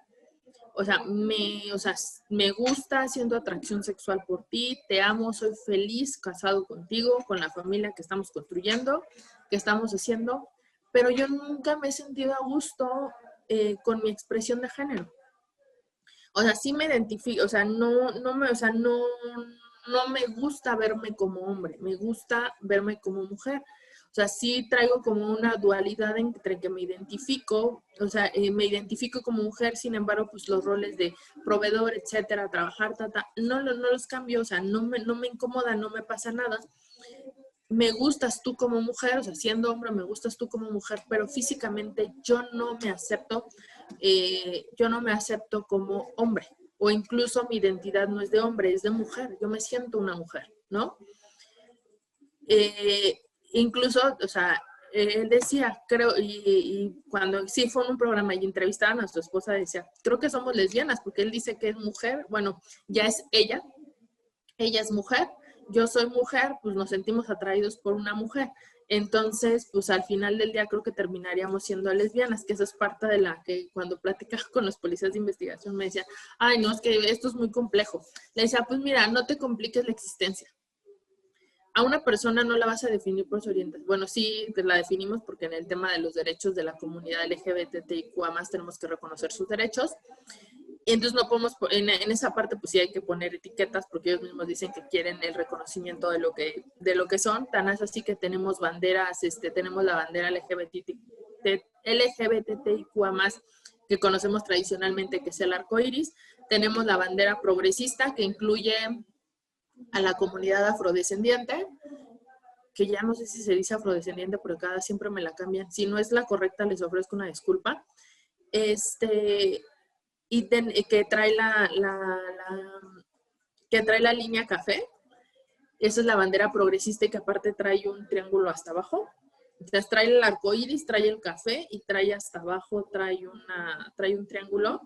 O sea, me gusta, siento atracción sexual por ti, te amo, soy feliz casado contigo, con la familia que estamos construyendo, que estamos haciendo, pero yo nunca me he sentido a gusto con mi expresión de género. O sea, sí me identifico, o sea, no me gusta verme como hombre, me gusta verme como mujer. O sea, sí traigo como una dualidad entre que me identifico, me identifico como mujer, sin embargo, pues los roles de proveedor, etcétera, trabajar, no los cambio, o sea, no me incomoda, no me pasa nada. Me gustas tú como mujer, o sea, siendo hombre me gustas tú como mujer, pero físicamente yo no me acepto como hombre, o incluso mi identidad no es de hombre, es de mujer, yo me siento una mujer, ¿no? Incluso, o sea, él decía, creo, y cuando sí fue en un programa y entrevistaban a su esposa, decía, creo que somos lesbianas, porque él dice que es mujer, bueno, ya es ella es mujer, yo soy mujer, pues nos sentimos atraídos por una mujer. Entonces, pues al final del día creo que terminaríamos siendo lesbianas, que esa es parte de la que cuando platicaba con los policías de investigación me decían, ay, no, es que esto es muy complejo. Le decía, pues mira, no te compliques la existencia. A una persona no la vas a definir por su orientación. Bueno, sí, la definimos porque en el tema de los derechos de la comunidad LGBTIQA+, tenemos que reconocer sus derechos. Y entonces no podemos, en esa parte pues sí hay que poner etiquetas porque ellos mismos dicen que quieren el reconocimiento de lo que son. Tan es así que tenemos banderas, tenemos la bandera LGBTIQA+, que conocemos tradicionalmente, que es el arco iris. Tenemos la bandera progresista, que incluye a la comunidad afrodescendiente, que ya no sé si se dice afrodescendiente, pero siempre me la cambian. Si no es la correcta, les ofrezco una disculpa. Y que trae la línea café. Esa es la bandera progresista y que aparte trae un triángulo hasta abajo. Entonces trae el arco iris, trae el café y trae hasta abajo, trae un triángulo.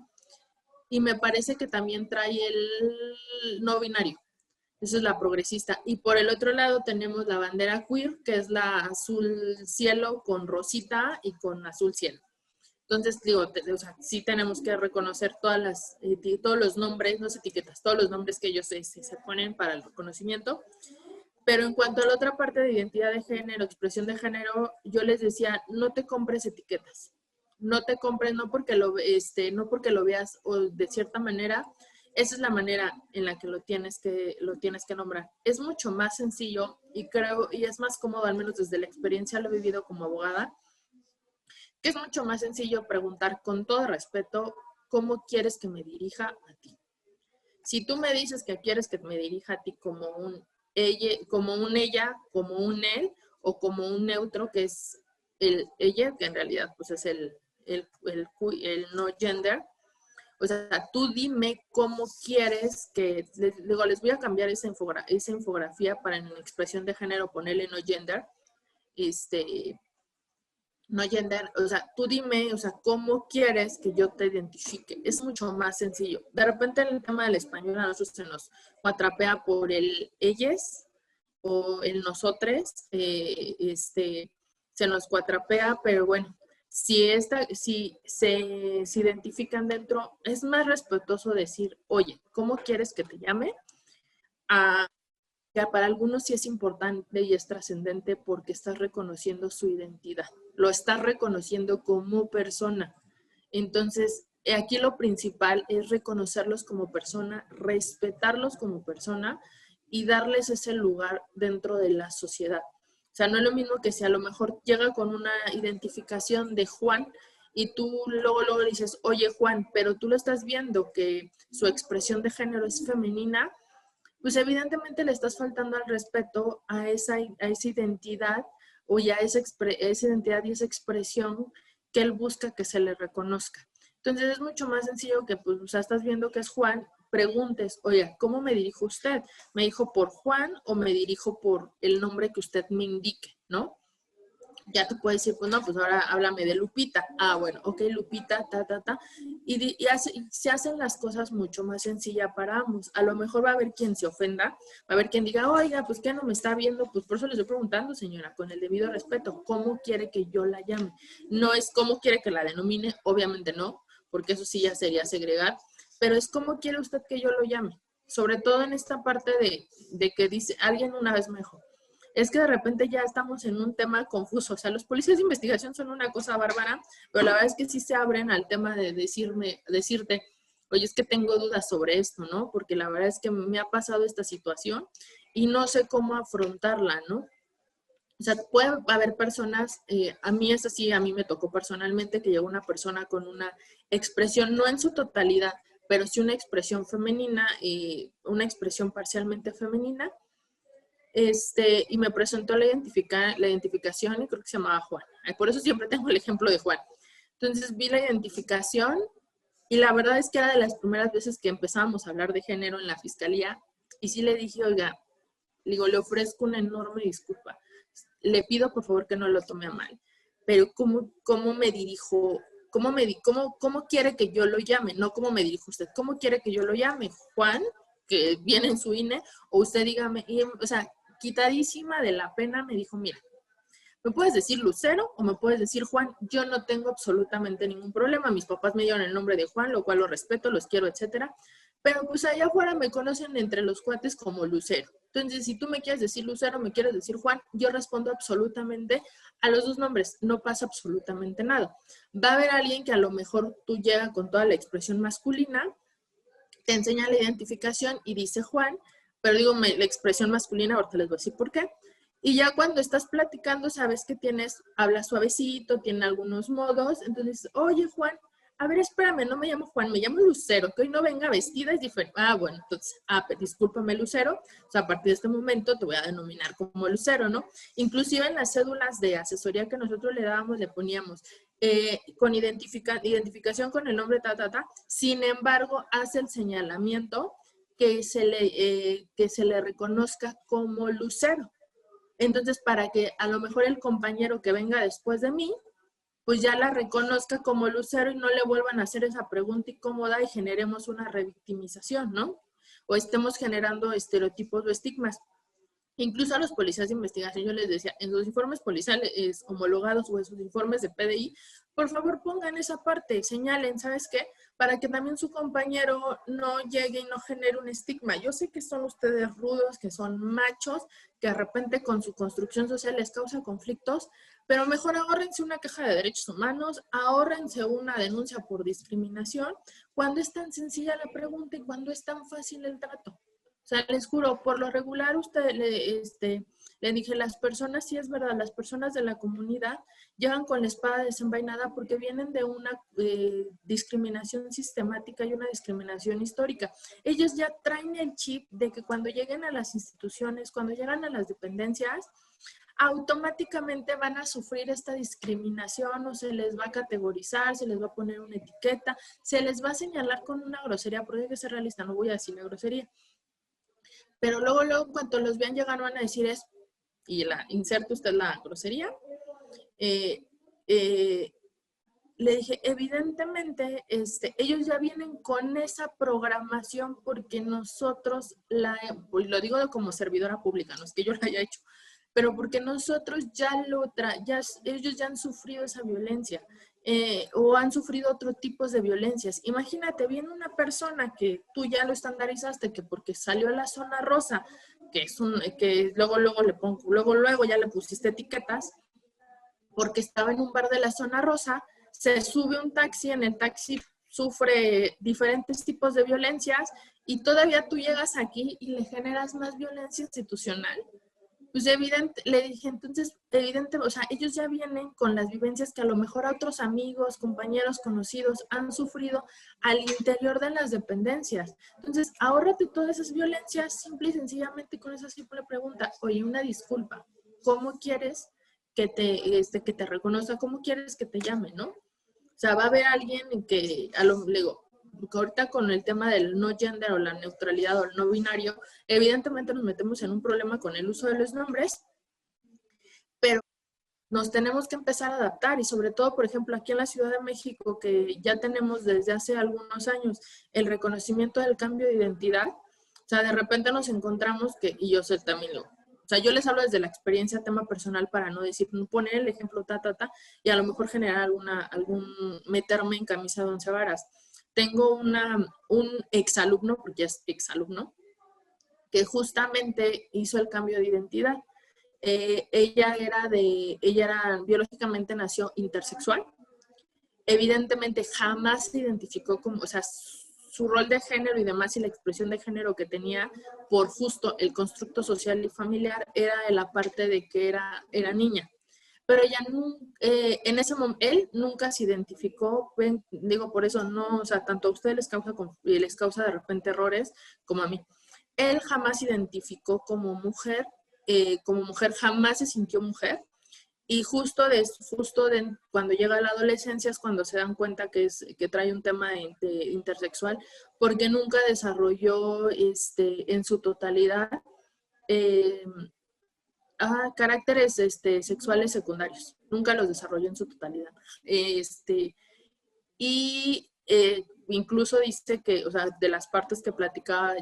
Y me parece que también trae el no binario. Esa es la progresista. Y por el otro lado tenemos la bandera queer, que es la azul cielo con rosita y con azul cielo. Entonces, digo, sí tenemos que reconocer todos los nombres, no etiquetas, todos los nombres que ellos se ponen para el reconocimiento. Pero en cuanto a la otra parte de identidad de género, expresión de género, yo les decía, no te compres etiquetas. No te compres, no porque lo veas o de cierta manera. Esa es la manera en la que lo tienes que nombrar. Es mucho más sencillo y es más cómodo, al menos desde la experiencia lo he vivido como abogada, que es mucho más sencillo preguntar con todo respeto, ¿cómo quieres que me dirija a ti? Si tú me dices que quieres que me dirija a ti como un ella, como un él, o como un neutro, que es el ella, que en realidad pues es el no gender. O sea, tú dime cómo quieres que, les voy a cambiar esa infografía para en expresión de género ponerle no gender, no gender, o sea, tú dime, o sea, cómo quieres que yo te identifique. Es mucho más sencillo. De repente el tema del español a nosotros se nos atrapea por el ellas o el nosotres, se nos cuatrapea, pero bueno, si se identifican dentro, es más respetuoso decir, oye, ¿cómo quieres que te llame? Que para algunos sí es importante y es trascendente porque estás reconociendo su identidad, lo estás reconociendo como persona. Entonces, aquí lo principal es reconocerlos como persona, respetarlos como persona y darles ese lugar dentro de la sociedad. O sea, no es lo mismo que si a lo mejor llega con una identificación de Juan y tú luego dices, oye Juan, pero tú lo estás viendo que su expresión de género es femenina, pues evidentemente le estás faltando al respeto a esa identidad o ya esa identidad y esa expresión que él busca que se le reconozca. Entonces es mucho más sencillo que, pues, o sea, estás viendo que es Juan, preguntes, oye, ¿cómo me dirijo a usted? ¿Me dirijo por Juan o me dirijo por el nombre que usted me indique, no? Ya tú puedes decir, pues no, pues ahora háblame de Lupita. Ah, bueno, ok, Lupita, y se hacen las cosas mucho más sencillas para ambos. A lo mejor va a haber quien se ofenda, va a haber quien diga, oiga, pues ¿qué no me está viendo? Pues por eso le estoy preguntando, señora, con el debido respeto, ¿cómo quiere que yo la llame? No es cómo quiere que la denomine, obviamente no, porque eso sí ya sería segregar, pero es cómo quiere usted que yo lo llame. Sobre todo en esta parte de que dice, alguien una vez me dijo, es que de repente ya estamos en un tema confuso. O sea, los policías de investigación son una cosa bárbara, pero la verdad es que sí se abren al tema de decirte, oye, es que tengo dudas sobre esto, ¿no? Porque la verdad es que me ha pasado esta situación y no sé cómo afrontarla, ¿no? O sea, puede haber personas, a mí es así, a mí me tocó personalmente que llegó una persona con una expresión, no en su totalidad, pero sí una expresión femenina, una expresión parcialmente femenina, y me presentó la identificación y creo que se llamaba Juan. Por eso siempre tengo el ejemplo de Juan. Entonces vi la identificación y la verdad es que era de las primeras veces que empezábamos a hablar de género en la fiscalía y sí le dije, oiga, le ofrezco una enorme disculpa. Le pido por favor que no lo tome a mal, pero ¿cómo me dirijo? ¿Cómo quiere que yo lo llame? No cómo me dirijo usted. ¿Cómo quiere que yo lo llame? Juan, que viene en su INE, o usted dígame, o sea, quitadísima de la pena, me dijo, mira, Me puedes decir Lucero o me puedes decir Juan. Yo no tengo absolutamente ningún problema. Mis papás me dieron el nombre de Juan, lo cual lo respeto, los quiero, etcétera. Pero pues allá afuera me conocen entre los cuates como Lucero. Entonces, si tú me quieres decir Lucero, me quieres decir Juan, yo respondo absolutamente a los dos nombres. No pasa absolutamente nada. Va a haber alguien que a lo mejor tú llegas con toda la expresión masculina, te enseña la identificación y dice Juan, pero digo la expresión masculina, ahorita les voy a decir por qué. Y ya cuando estás platicando, sabes que habla suavecito, tiene algunos modos, entonces, oye Juan, a ver, espérame, no me llamo Juan, me llamo Lucero, que hoy no venga vestida es diferente. Ah, bueno, entonces, discúlpame Lucero, o sea, a partir de este momento te voy a denominar como Lucero, ¿no? Inclusive en las cédulas de asesoría que nosotros le dábamos, le poníamos con identificación con el nombre sin embargo, hace el señalamiento que se le reconozca como Lucero. Entonces, para que a lo mejor el compañero que venga después de mí, pues ya la reconozca como Lucero y no le vuelvan a hacer esa pregunta incómoda y generemos una revictimización, ¿no? O estemos generando estereotipos o estigmas. Incluso a los policías de investigación yo les decía, en sus informes policiales homologados o en sus informes de PDI, por favor pongan esa parte, señalen, ¿sabes qué? Para que también su compañero no llegue y no genere un estigma. Yo sé que son ustedes rudos, que son machos, que de repente con su construcción social les causa conflictos, pero mejor ahórrense una queja de derechos humanos, ahórrense una denuncia por discriminación, cuando es tan sencilla la pregunta y cuando es tan fácil el trato. O sea, les juro, por lo regular le dije, las personas, sí es verdad, las personas de la comunidad llegan con la espada desenvainada porque vienen de una discriminación sistemática y una discriminación histórica. Ellos ya traen el chip de que cuando lleguen a las instituciones, cuando llegan a las dependencias, automáticamente van a sufrir esta discriminación o se les va a categorizar, se les va a poner una etiqueta, se les va a señalar con una grosería, porque hay que ser realista, no voy a decir la grosería. Pero luego, en cuanto los vean llegar, van a decir y inserte usted la grosería. Le dije, evidentemente, ellos ya vienen con esa programación porque nosotros, lo digo como servidora pública, no es que yo la haya hecho, pero porque nosotros ellos ya han sufrido esa violencia. O han sufrido otro tipo de violencias. Imagínate, viene una persona que tú ya lo estandarizaste, que porque salió a la zona rosa, que luego ya le pusiste etiquetas, porque estaba en un bar de la zona rosa, se sube un taxi, en el taxi sufre diferentes tipos de violencias y todavía tú llegas aquí y le generas más violencia institucional. Pues le dije, entonces, o sea, ellos ya vienen con las vivencias que a lo mejor a otros amigos, compañeros, conocidos han sufrido al interior de las dependencias. Entonces, ahórrate todas esas violencias simple y sencillamente con esa simple pregunta. Oye, una disculpa, ¿cómo quieres que te reconozca? ¿Cómo quieres que te llame, no? O sea, va a haber alguien que, le digo, porque ahorita con el tema del no gender o la neutralidad o el no binario, evidentemente nos metemos en un problema con el uso de los nombres, pero nos tenemos que empezar a adaptar y sobre todo, por ejemplo, aquí en la Ciudad de México, que ya tenemos desde hace algunos años el reconocimiento del cambio de identidad, o sea, de repente nos encontramos y yo sé también o sea, yo les hablo desde la experiencia, tema personal, para no decir, poner el ejemplo, y a lo mejor generar meterme en camisa de 11 varas. Tengo un exalumno, porque es exalumno, que justamente hizo el cambio de identidad. Ella biológicamente nació intersexual. Evidentemente jamás se identificó como, o sea, su rol de género y demás y la expresión de género que tenía por justo el constructo social y familiar era de la parte de que era niña. Pero ella en ese momento, él nunca se identificó, digo, por eso no, o sea, tanto a ustedes les causa de repente errores como a mí. Él jamás se identificó como mujer jamás se sintió mujer. Y justo cuando llega a la adolescencia es cuando se dan cuenta que trae un tema intersexual, porque nunca desarrolló en su totalidad caracteres sexuales secundarios. Nunca los desarrolló en su totalidad. Incluso dice que, o sea, de las partes que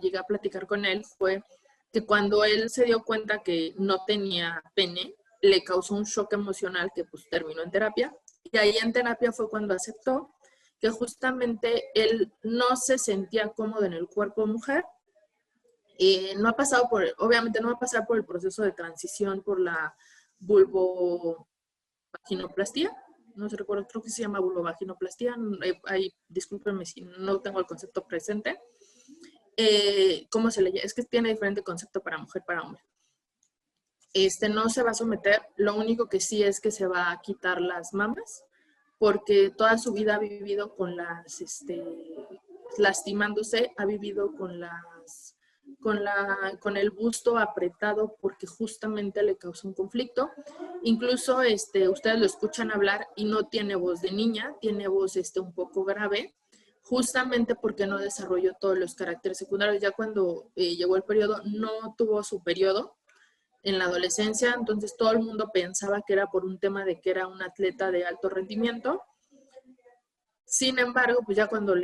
llegué a platicar con él fue que cuando él se dio cuenta que no tenía pene, le causó un shock emocional que pues terminó en terapia. Y ahí en terapia fue cuando aceptó que justamente él no se sentía cómodo en el cuerpo mujer. No ha pasado obviamente no va a pasar por el proceso de transición por la vulvovaginoplastia. No se recuerdo, creo que se llama vulvovaginoplastia. Ahí, discúlpenme si no tengo el concepto presente. ¿Cómo se le llama? Es que tiene diferente concepto para mujer, para hombre. No se va a someter, lo único que sí es que se va a quitar las mamas, porque toda su vida ha vivido con lastimándose, ha vivido con el busto apretado porque justamente le causó un conflicto. Incluso ustedes lo escuchan hablar y no tiene voz de niña, tiene voz un poco grave, justamente porque no desarrolló todos los caracteres secundarios. Ya cuando llegó el periodo, no tuvo su periodo en la adolescencia, entonces todo el mundo pensaba que era por un tema de que era un atleta de alto rendimiento. Sin embargo, pues ya cuando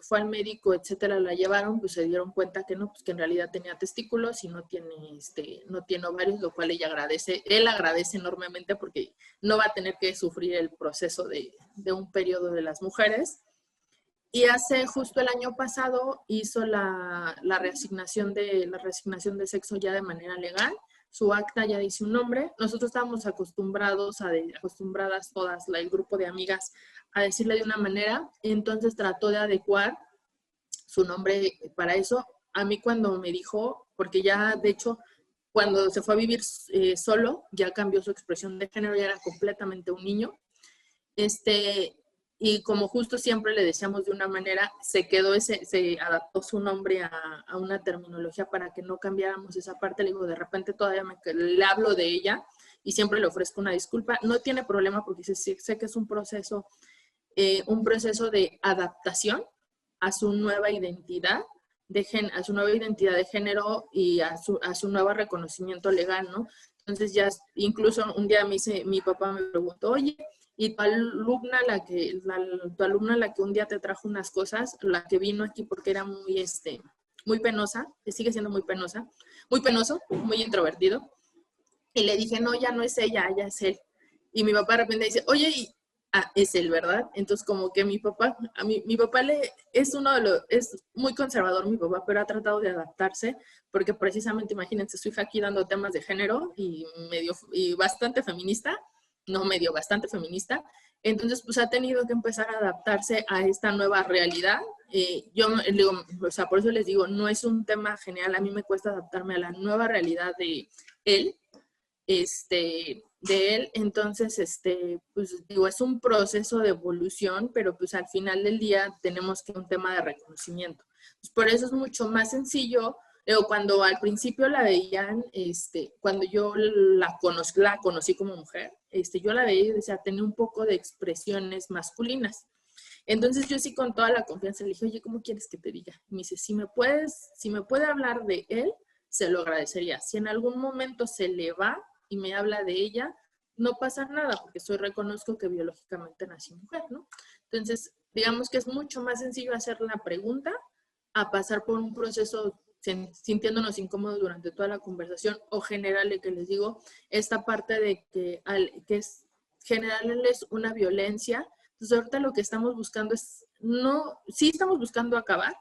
fue al médico, etcétera, la llevaron, pues se dieron cuenta que no, pues que en realidad tenía testículos y no tiene ovarios, lo cual él agradece enormemente porque no va a tener que sufrir el proceso de un periodo de las mujeres. Y hace justo el año pasado hizo la reasignación de sexo ya de manera legal. Su acta ya dice un nombre. Nosotros estábamos acostumbradas todas, el grupo de amigas, a decirle de una manera. Entonces trató de adecuar su nombre para eso. A mí cuando me dijo, porque ya de hecho cuando se fue a vivir solo, ya cambió su expresión de género, ya era completamente un niño. Y como justo siempre le decíamos de una manera, se adaptó su nombre a una terminología para que no cambiáramos esa parte. Le digo, de repente todavía le hablo de ella y siempre le ofrezco una disculpa. No tiene problema porque sé que es un proceso de adaptación a su nueva identidad a su nueva identidad de género y a su nuevo reconocimiento legal, ¿no? Entonces ya incluso un día mi papá me preguntó, oye, y tu alumna, la que un día te trajo unas cosas, la que vino aquí porque era muy penosa, que sigue siendo muy penosa, muy penoso, muy introvertido. Y le dije, no, ya no es ella, ya es él. Y mi papá de repente dice, oye, es él, ¿verdad? Entonces como que mi papá es muy conservador mi papá, pero ha tratado de adaptarse, porque precisamente, imagínense, su hija aquí dando temas de género y bastante feminista, bastante feminista. Entonces, pues ha tenido que empezar a adaptarse a esta nueva realidad. Yo digo, o sea, por eso les digo, no es un tema genial. A mí me cuesta adaptarme a la nueva realidad de él. Entonces, pues digo, es un proceso de evolución, pero pues al final del día tenemos que un tema de reconocimiento. Pues por eso es mucho más sencillo. Cuando al principio la veían, cuando yo la conocí como mujer, yo la veía y decía, tenía un poco de expresiones masculinas. Entonces yo sí con toda la confianza le dije, oye, ¿cómo quieres que te diga? Y me dice, si me puede hablar de él, se lo agradecería. Si en algún momento se le va y me habla de ella, no pasa nada, porque reconozco que biológicamente nací mujer, ¿no? Entonces, digamos que es mucho más sencillo hacer la pregunta a pasar por un proceso sintiéndonos incómodos durante toda la conversación, o generarle, que les digo, esta parte de que es generarles una violencia. Entonces ahorita lo que estamos buscando sí estamos buscando acabar,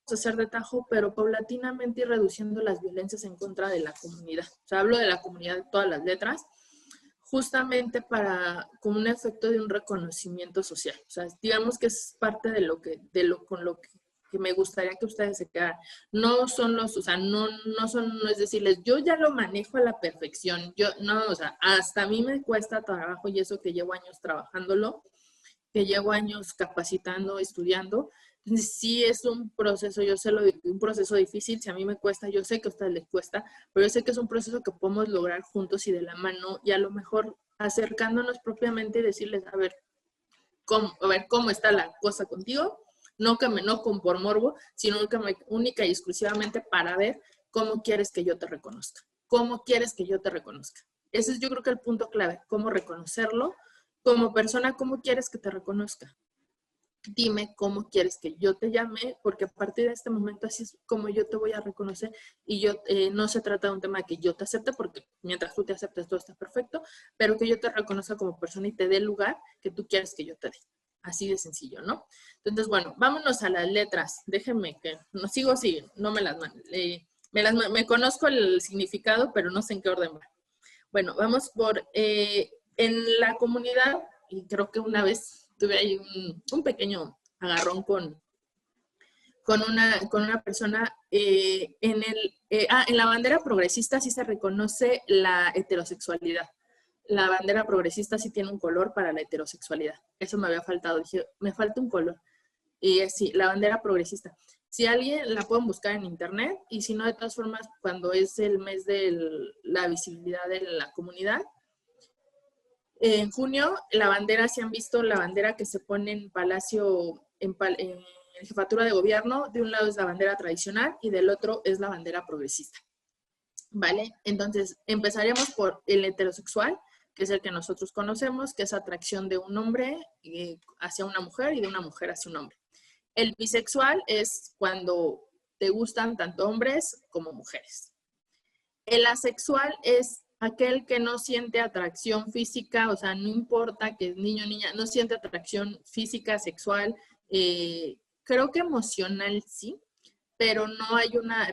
hacer de tajo, pero paulatinamente ir reduciendo las violencias en contra de la comunidad. O sea, hablo de la comunidad de todas las letras, justamente como un efecto de un reconocimiento social. O sea, digamos que es parte con lo que me gustaría que ustedes se quedaran. No es decirles, yo ya lo manejo a la perfección. O sea, hasta a mí me cuesta trabajo, y eso que llevo años trabajándolo, que llevo años capacitando, estudiando. Entonces, sí es un proceso, yo sé un proceso difícil. Si a mí me cuesta, yo sé que a ustedes les cuesta, pero yo sé que es un proceso que podemos lograr juntos y de la mano, y a lo mejor acercándonos propiamente y decirles, a ver cómo está la cosa contigo, no por morbo, sino única y exclusivamente para ver cómo quieres que yo te reconozca. ¿Cómo quieres que yo te reconozca? Ese es, yo creo que el punto clave, cómo reconocerlo. Como persona, ¿cómo quieres que te reconozca? dime cómo quieres que yo te llame, porque a partir de este momento así es como yo te voy a reconocer y yo no se trata de un tema de que yo te acepte, porque mientras tú te aceptes todo está perfecto, pero que yo te reconozca como persona y te dé el lugar que tú quieres que yo te dé. Así de sencillo, ¿no? Entonces, bueno, vámonos a las letras. Déjenme que no sigo, sí, no me las me conozco el significado, pero no sé en qué orden va. Bueno, vamos por, en la comunidad, y creo que una vez tuve ahí un pequeño agarrón con una persona, en la bandera progresista sí se reconoce la heterosexualidad. La bandera progresista sí tiene un color para la heterosexualidad. Eso me había faltado. Dije, me falta un color. Y sí, la bandera progresista. Si alguien la pueden buscar en internet, y si no, de todas formas, cuando es el mes de la visibilidad de la comunidad, en junio, la bandera, si han visto la bandera que se pone en Palacio, en Jefatura de Gobierno, de un lado es la bandera tradicional y del otro es la bandera progresista. ¿Vale? Entonces, empezaremos por el heterosexual, que es el que nosotros conocemos, que es atracción de un hombre hacia una mujer y de una mujer hacia un hombre. El bisexual es cuando te gustan tanto hombres como mujeres. El asexual es aquel que no siente atracción física, o sea, no importa que es niño o niña, no siente atracción física, sexual, creo que emocional sí, pero no hay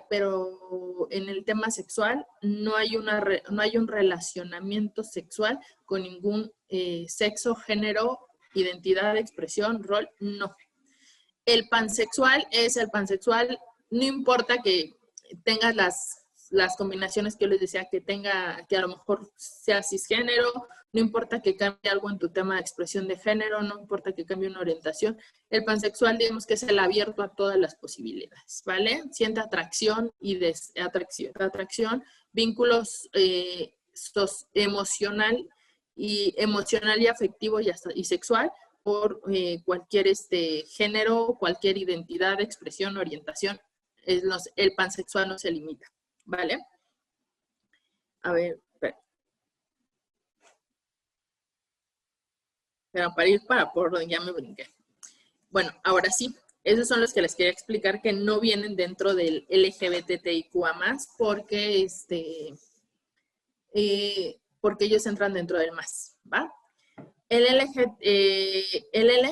pero en el tema sexual no hay un relacionamiento sexual con ningún sexo, género, identidad, expresión, rol, no. El pansexual es el pansexual, no importa que tengas las combinaciones que yo les decía, que a lo mejor sea cisgénero, no importa que cambie algo en tu tema de expresión de género, no importa que cambie una orientación. El pansexual, digamos que es el abierto a todas las posibilidades, ¿vale? Siente atracción y atracción, vínculos emocional y afectivo y sexual por cualquier género, cualquier identidad, expresión, orientación. El pansexual no se limita, ¿vale? A ver, pero para ir por donde ya me brinqué. Bueno, ahora sí, esos son los que les quería explicar que no vienen dentro del LGBTIQA+, porque, porque ellos entran dentro del más, ¿va? El LL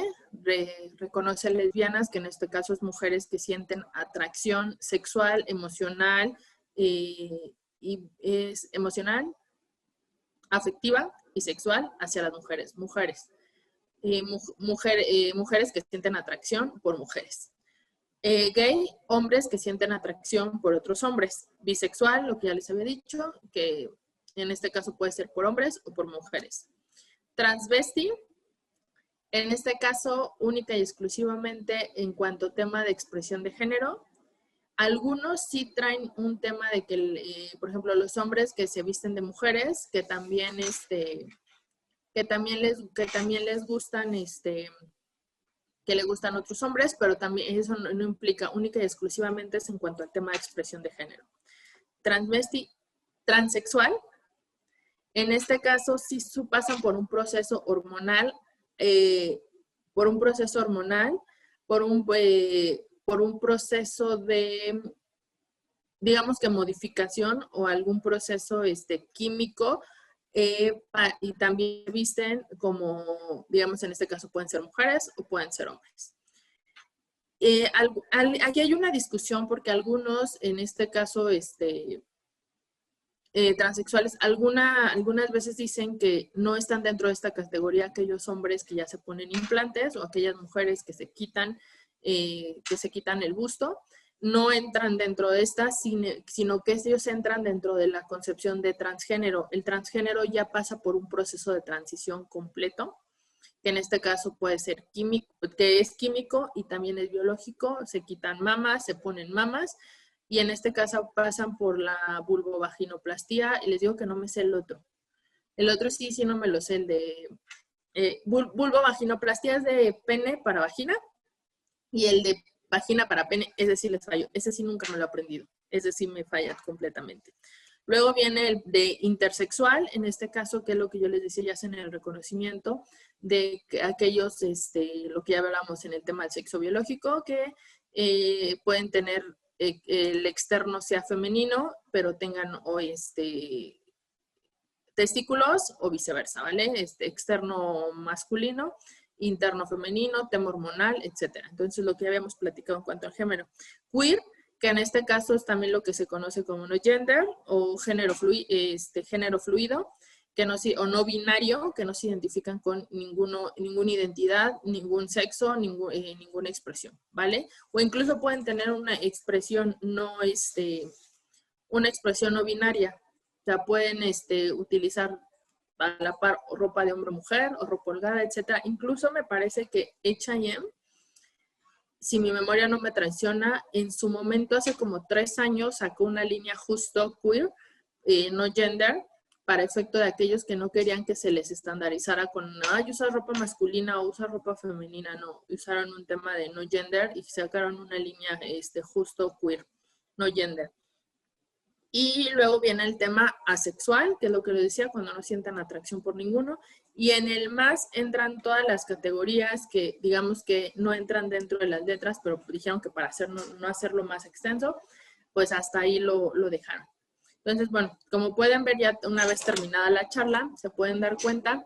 reconoce lesbianas, que en este caso es mujeres que sienten atracción sexual, emocional, y es emocional, afectiva y sexual hacia las mujeres. Mujeres que sienten atracción por mujeres. Gay, hombres que sienten atracción por otros hombres. Bisexual, lo que ya les había dicho, que en este caso puede ser por hombres o por mujeres. Transvesti, en este caso única y exclusivamente en cuanto a tema de expresión de género. Algunos sí traen un tema de que, por ejemplo, los hombres que se visten de mujeres, que también les gustan, que le gustan otros hombres, pero también eso no implica única y exclusivamente es en cuanto al tema de expresión de género. Transexual, en este caso sí pasan por un proceso hormonal, por un proceso de, digamos que modificación o algún proceso químico, y también visten como, digamos, en este caso pueden ser mujeres o pueden ser hombres. Aquí hay una discusión porque algunos, en este caso, transexuales, algunas veces dicen que no están dentro de esta categoría aquellos hombres que ya se ponen implantes o aquellas mujeres que se quitan el busto. No entran dentro de esta, sino que ellos entran dentro de la concepción de transgénero. El transgénero ya pasa por un proceso de transición completo, que en este caso puede ser químico, que es químico y también es biológico. Se quitan mamas, se ponen mamas, y en este caso pasan por la vulvovaginoplastia, y les digo que no me sé el otro. El otro sí no me lo sé, el de vulvovaginoplastia es de pene para vagina, y el de vagina para pene, ese sí les fallo. Ese sí nunca me lo he aprendido. Ese sí me falla completamente. Luego viene el de intersexual, en este caso, que es lo que yo les decía, ya hacen el reconocimiento de que aquellos, lo que ya hablamos en el tema del sexo biológico, que pueden tener el externo sea femenino, pero tengan o testículos o viceversa, ¿vale? Externo masculino, interno femenino, tema hormonal, etc. Entonces, lo que habíamos platicado en cuanto al género. Queer, que en este caso es también lo que se conoce como no gender o género fluido, que no, o no binario, que no se identifican con ninguna identidad, ningún sexo, ninguna expresión, ¿vale? O incluso pueden tener una expresión no binaria. O sea, pueden utilizar a la par ropa de hombre o mujer o ropa holgada, etc. Incluso me parece que H&M, si mi memoria no me traiciona, en su momento, hace como 3 años, sacó una línea justo queer, no gender, para efecto de aquellos que no querían que se les estandarizara con, usar ropa masculina o usar ropa femenina. No, usaron un tema de no gender y sacaron una línea justo queer, no gender. Y luego viene el tema asexual, que es lo que les decía, cuando no sientan atracción por ninguno. Y en el más entran todas las categorías que digamos que no entran dentro de las letras, pero dijeron que para no hacerlo más extenso, pues hasta ahí lo dejaron. Entonces, bueno, como pueden ver, ya una vez terminada la charla, se pueden dar cuenta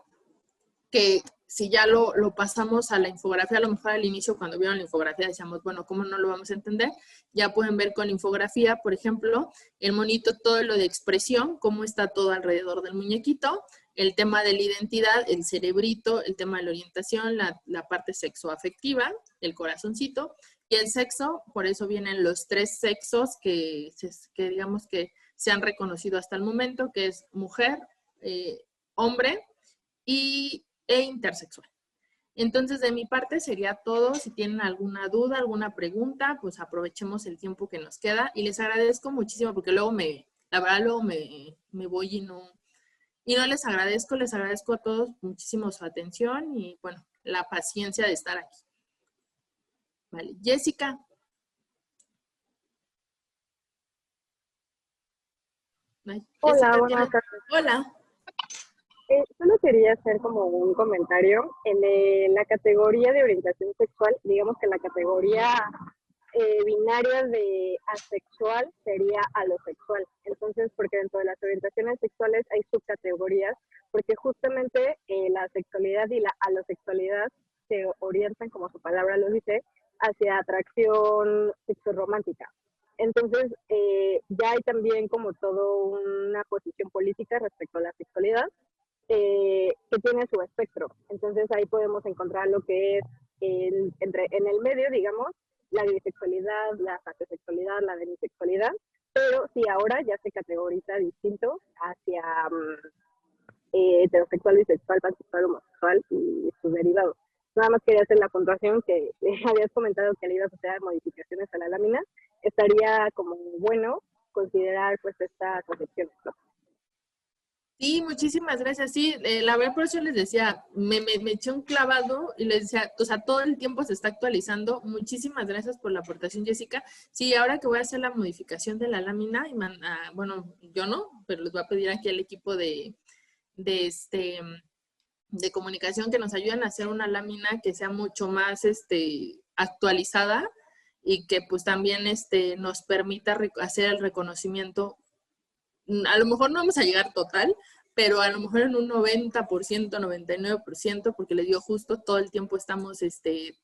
que si ya lo pasamos a la infografía, a lo mejor al inicio cuando vieron la infografía decíamos, bueno, ¿cómo no lo vamos a entender? Ya pueden ver con la infografía, por ejemplo, el monito, todo lo de expresión, cómo está todo alrededor del muñequito, el tema de la identidad, el cerebrito, el tema de la orientación, la parte sexoafectiva, el corazoncito, y el sexo, por eso vienen los 3 sexos que digamos que se han reconocido hasta el momento, que es mujer, hombre e intersexual. Entonces, de mi parte sería todo. Si tienen alguna duda, alguna pregunta, pues aprovechemos el tiempo que nos queda. Y les agradezco muchísimo porque luego me voy y no les agradezco a todos muchísimo su atención y, bueno, la paciencia de estar aquí. Vale, Jessica. Hola, buenas tardes. Hola. Solo quería hacer como un comentario. En la categoría de orientación sexual, digamos que la categoría binaria de asexual sería alosexual. Entonces, porque dentro de las orientaciones sexuales hay subcategorías, porque justamente la sexualidad y la alosexualidad se orientan, como su palabra lo dice, hacia atracción sexorromántica. Entonces, ya hay también como todo una posición política respecto a la sexualidad, que tiene su espectro. Entonces ahí podemos encontrar lo que es en el medio, digamos, la bisexualidad, la pansexualidad, la demisexualidad, pero sí ahora ya se categoriza distinto hacia heterosexual, bisexual, pansexual, homosexual y sus derivados. Nada más quería hacer la puntuación que habías comentado que le ibas a hacer modificaciones a la lámina. Estaría como bueno considerar pues estas excepciones, ¿no? Sí, muchísimas gracias. Sí, la verdad por eso les decía, me eché un clavado y les decía, o sea, todo el tiempo se está actualizando. Muchísimas gracias por la aportación, Jessica. Sí, ahora que voy a hacer la modificación de la lámina, bueno, yo no, pero les voy a pedir aquí al equipo de comunicación que nos ayuden a hacer una lámina que sea mucho más actualizada y que pues también nos permita hacer el reconocimiento. A lo mejor no vamos a llegar total, pero a lo mejor en un 90%, 99%, porque les digo justo, todo el tiempo estamos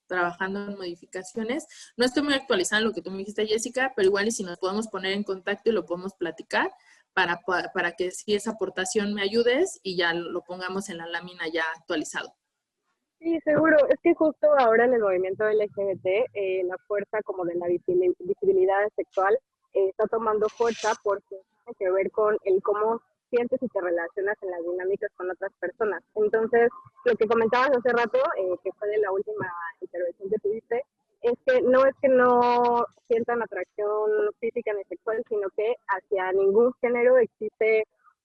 trabajando en modificaciones. No estoy muy actualizada en lo que tú me dijiste, Jessica, pero igual y si nos podemos poner en contacto y lo podemos platicar para que si esa aportación me ayudes y ya lo pongamos en la lámina ya actualizado. Sí, seguro. Es que justo ahora en el movimiento LGBT, la fuerza como de la visibilidad sexual está tomando fuerza porque tiene que ver con el cómo sientes y te relacionas en las dinámicas con otras personas. Entonces, lo que comentabas hace rato, que fue de la última intervención que tuviste, es que no sientan atracción física ni sexual, sino que hacia ningún género existe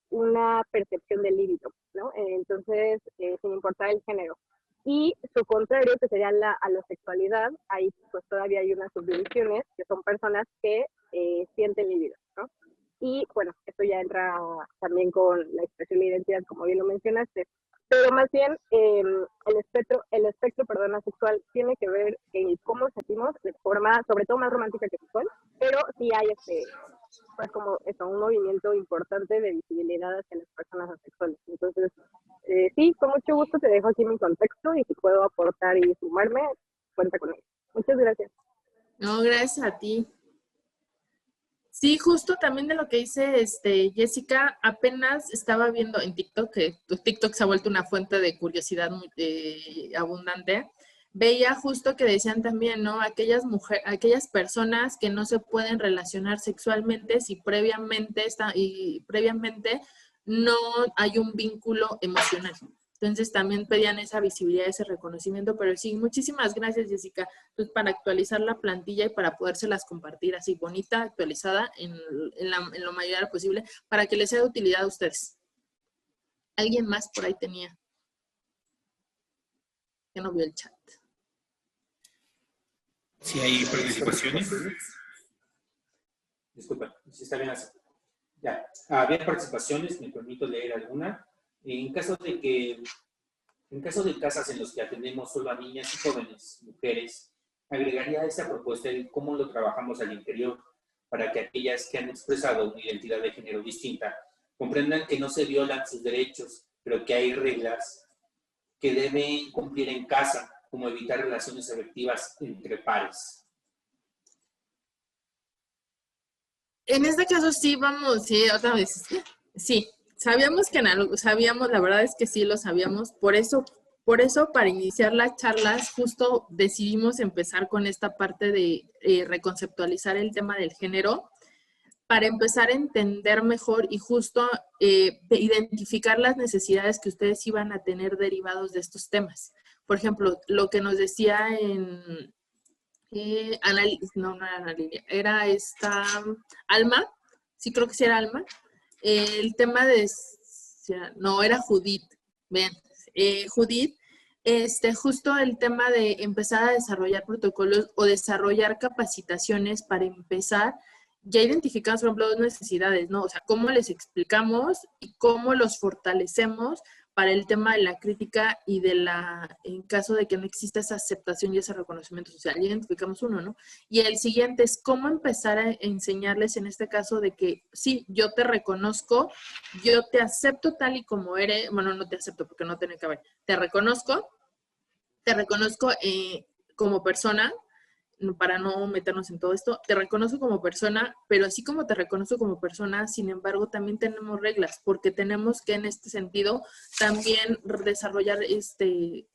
una percepción del líbido, ¿no? Entonces, sin importar el género. Y su contrario, que sería la alosexualidad, ahí pues todavía hay unas subdivisiones, que son personas que sienten libido, ¿no? y bueno, esto ya entra también con la expresión de identidad, como bien lo mencionaste. Pero más bien el espectro perdón, asexual tiene que ver en cómo sentimos de forma, sobre todo más romántica que sexual, pero sí hay pues como eso, un movimiento importante de visibilidad hacia las personas asexuales. Entonces, sí, con mucho gusto te dejo aquí mi contexto y si puedo aportar y sumarme, cuenta conmigo. Muchas gracias. No, gracias a ti. Sí, justo también de lo que dice Jessica, apenas estaba viendo en TikTok, que TikTok se ha vuelto una fuente de curiosidad muy abundante. Veía justo que decían también, ¿no? Aquellas personas que no se pueden relacionar sexualmente si previamente no hay un vínculo emocional. Entonces también pedían esa visibilidad, ese reconocimiento, pero sí, muchísimas gracias, Jessica, pues, para actualizar la plantilla y para podérselas compartir así bonita, actualizada en lo mayor posible, para que les sea de utilidad a ustedes. ¿Alguien más por ahí tenía? Que no vio el chat. Si hay participaciones. Disculpa, si está bien así. Ya, había participaciones, me permito leer alguna. En caso de casos en los que atendemos solo a niñas y jóvenes, mujeres, agregaría a esta propuesta el cómo lo trabajamos al interior para que aquellas que han expresado una identidad de género distinta comprendan que no se violan sus derechos, pero que hay reglas que deben cumplir en casa, como evitar relaciones afectivas entre pares. En este caso sí, otra vez, sí, sabíamos, la verdad es que sí lo sabíamos, por eso para iniciar las charlas justo decidimos empezar con esta parte de reconceptualizar el tema del género, para empezar a entender mejor y justo de identificar las necesidades que ustedes iban a tener derivados de estos temas. Por ejemplo, lo que nos decía no era Ana Lilia, era esta Alma, sí creo que sí era Alma, el tema no, era Judith, ven, Judith, justo el tema de empezar a desarrollar protocolos o desarrollar capacitaciones para empezar, ya identificamos, por ejemplo, dos necesidades, ¿no? O sea, cómo les explicamos y cómo los fortalecemos para el tema de la crítica y en caso de que no exista esa aceptación y ese reconocimiento social. Ya identificamos uno, ¿no? Y el siguiente es cómo empezar a enseñarles en este caso de que, sí, yo te reconozco, yo te acepto tal y como eres, bueno, no te acepto porque no tiene que haber, te reconozco como persona, para no meternos en todo esto, te reconozco como persona, pero así como te reconozco como persona, sin embargo, también tenemos reglas, porque tenemos que en este sentido también desarrollar y sí,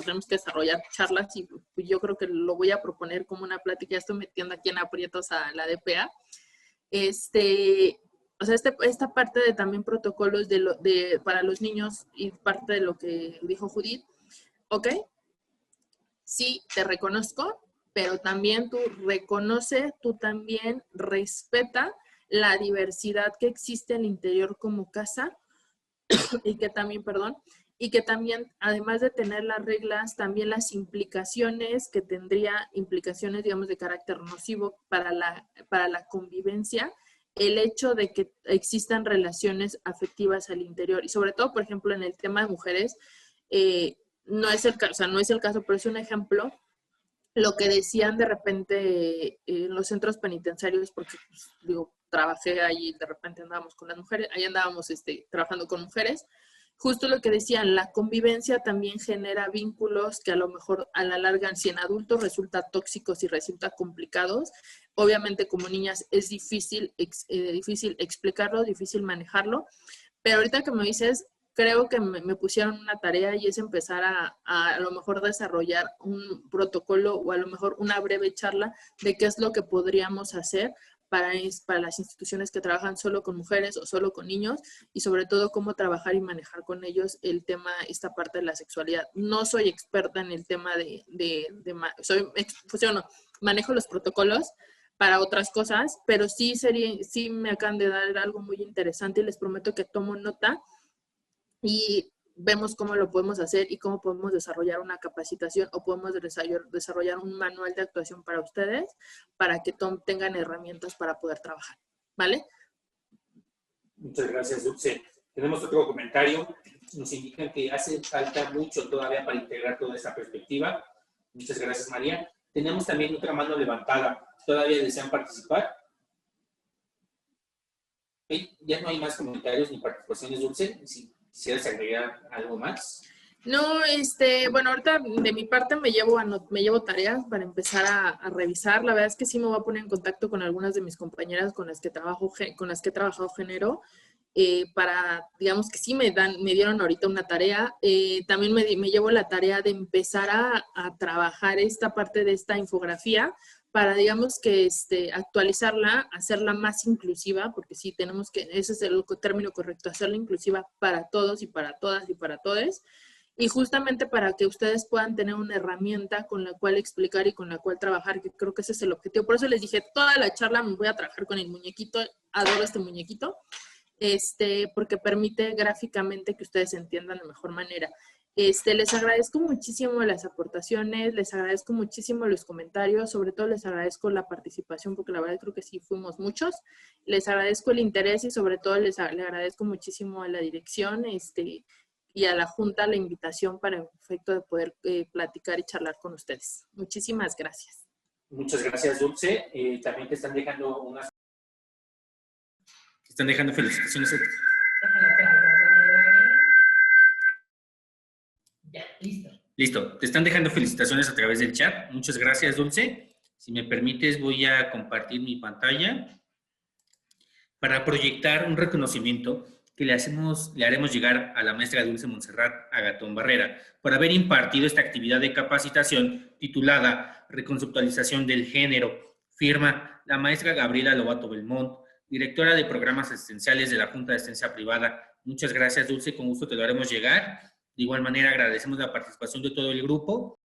tenemos que desarrollar charlas y yo creo que lo voy a proponer como una plática, ya estoy metiendo aquí en aprietos a la DPA, o sea, esta parte de también protocolos para los niños y parte de lo que dijo Judith, ¿ok? Sí, te reconozco, pero también tú también respeta la diversidad que existe en el interior como casa y que también, además de tener las reglas, también las implicaciones que tendría, implicaciones, digamos, de carácter nocivo para la convivencia, el hecho de que existan relaciones afectivas al interior. Y sobre todo, por ejemplo, en el tema de mujeres, no es el caso, pero es un ejemplo, lo que decían de repente en los centros penitenciarios, porque, pues, trabajé ahí, de repente andábamos con las mujeres, ahí andábamos trabajando con mujeres, justo lo que decían, la convivencia también genera vínculos que a lo mejor a la larga, si en adultos resulta tóxicos y resulta complicados, obviamente como niñas es difícil explicarlo, difícil manejarlo, pero ahorita que me dices, creo que me pusieron una tarea y es empezar a lo mejor desarrollar un protocolo o a lo mejor una breve charla de qué es lo que podríamos hacer para las instituciones que trabajan solo con mujeres o solo con niños y sobre todo cómo trabajar y manejar con ellos esta parte de la sexualidad. No soy experta en el tema manejo los protocolos para otras cosas, pero sí me acaban de dar algo muy interesante y les prometo que tomo nota y vemos cómo lo podemos hacer y cómo podemos desarrollar una capacitación o podemos desarrollar un manual de actuación para ustedes para que tengan herramientas para poder trabajar, ¿vale? Muchas gracias, Dulce. Tenemos otro comentario. Nos indican que hace falta mucho todavía para integrar toda esta perspectiva. Muchas gracias, María. Tenemos también otra mano levantada. ¿Todavía desean participar? Ya no hay más comentarios ni participaciones, Dulce. Si quisieras agregar algo más. No, bueno, ahorita de mi parte me llevo tareas para empezar a revisar. La verdad es que sí me voy a poner en contacto con algunas de mis compañeras con las que he trabajado género, para, digamos que sí me dieron ahorita una tarea. También me llevo la tarea de empezar a trabajar esta parte de esta infografía para, digamos que actualizarla, hacerla más inclusiva, porque sí tenemos que, ese es el término correcto, hacerla inclusiva para todos y para todas y para todes. Y justamente para que ustedes puedan tener una herramienta con la cual explicar y con la cual trabajar, que creo que ese es el objetivo. Por eso les dije, toda la charla me voy a trabajar con el muñequito, adoro este muñequito, porque permite gráficamente que ustedes entiendan de mejor manera. Les agradezco muchísimo las aportaciones, les agradezco muchísimo los comentarios, sobre todo les agradezco la participación, porque la verdad creo que sí fuimos muchos. Les agradezco el interés y sobre todo le agradezco muchísimo a la dirección, y a la Junta la invitación para el efecto de poder platicar y charlar con ustedes. Muchísimas gracias. Muchas gracias, Dulce. También te están dejando felicitaciones. Ya, listo. Listo. Te están dejando felicitaciones a través del chat. Muchas gracias, Dulce. Si me permites, voy a compartir mi pantalla para proyectar un reconocimiento que le haremos llegar a la maestra Dulce Montserrat Agatón Barrera por haber impartido esta actividad de capacitación titulada Reconceptualización del Género. Firma la maestra Gabriela Lobato Belmont, directora de Programas Asistenciales de la Junta de Asistencia Privada. Muchas gracias, Dulce, con gusto te lo haremos llegar. De igual manera, agradecemos la participación de todo el grupo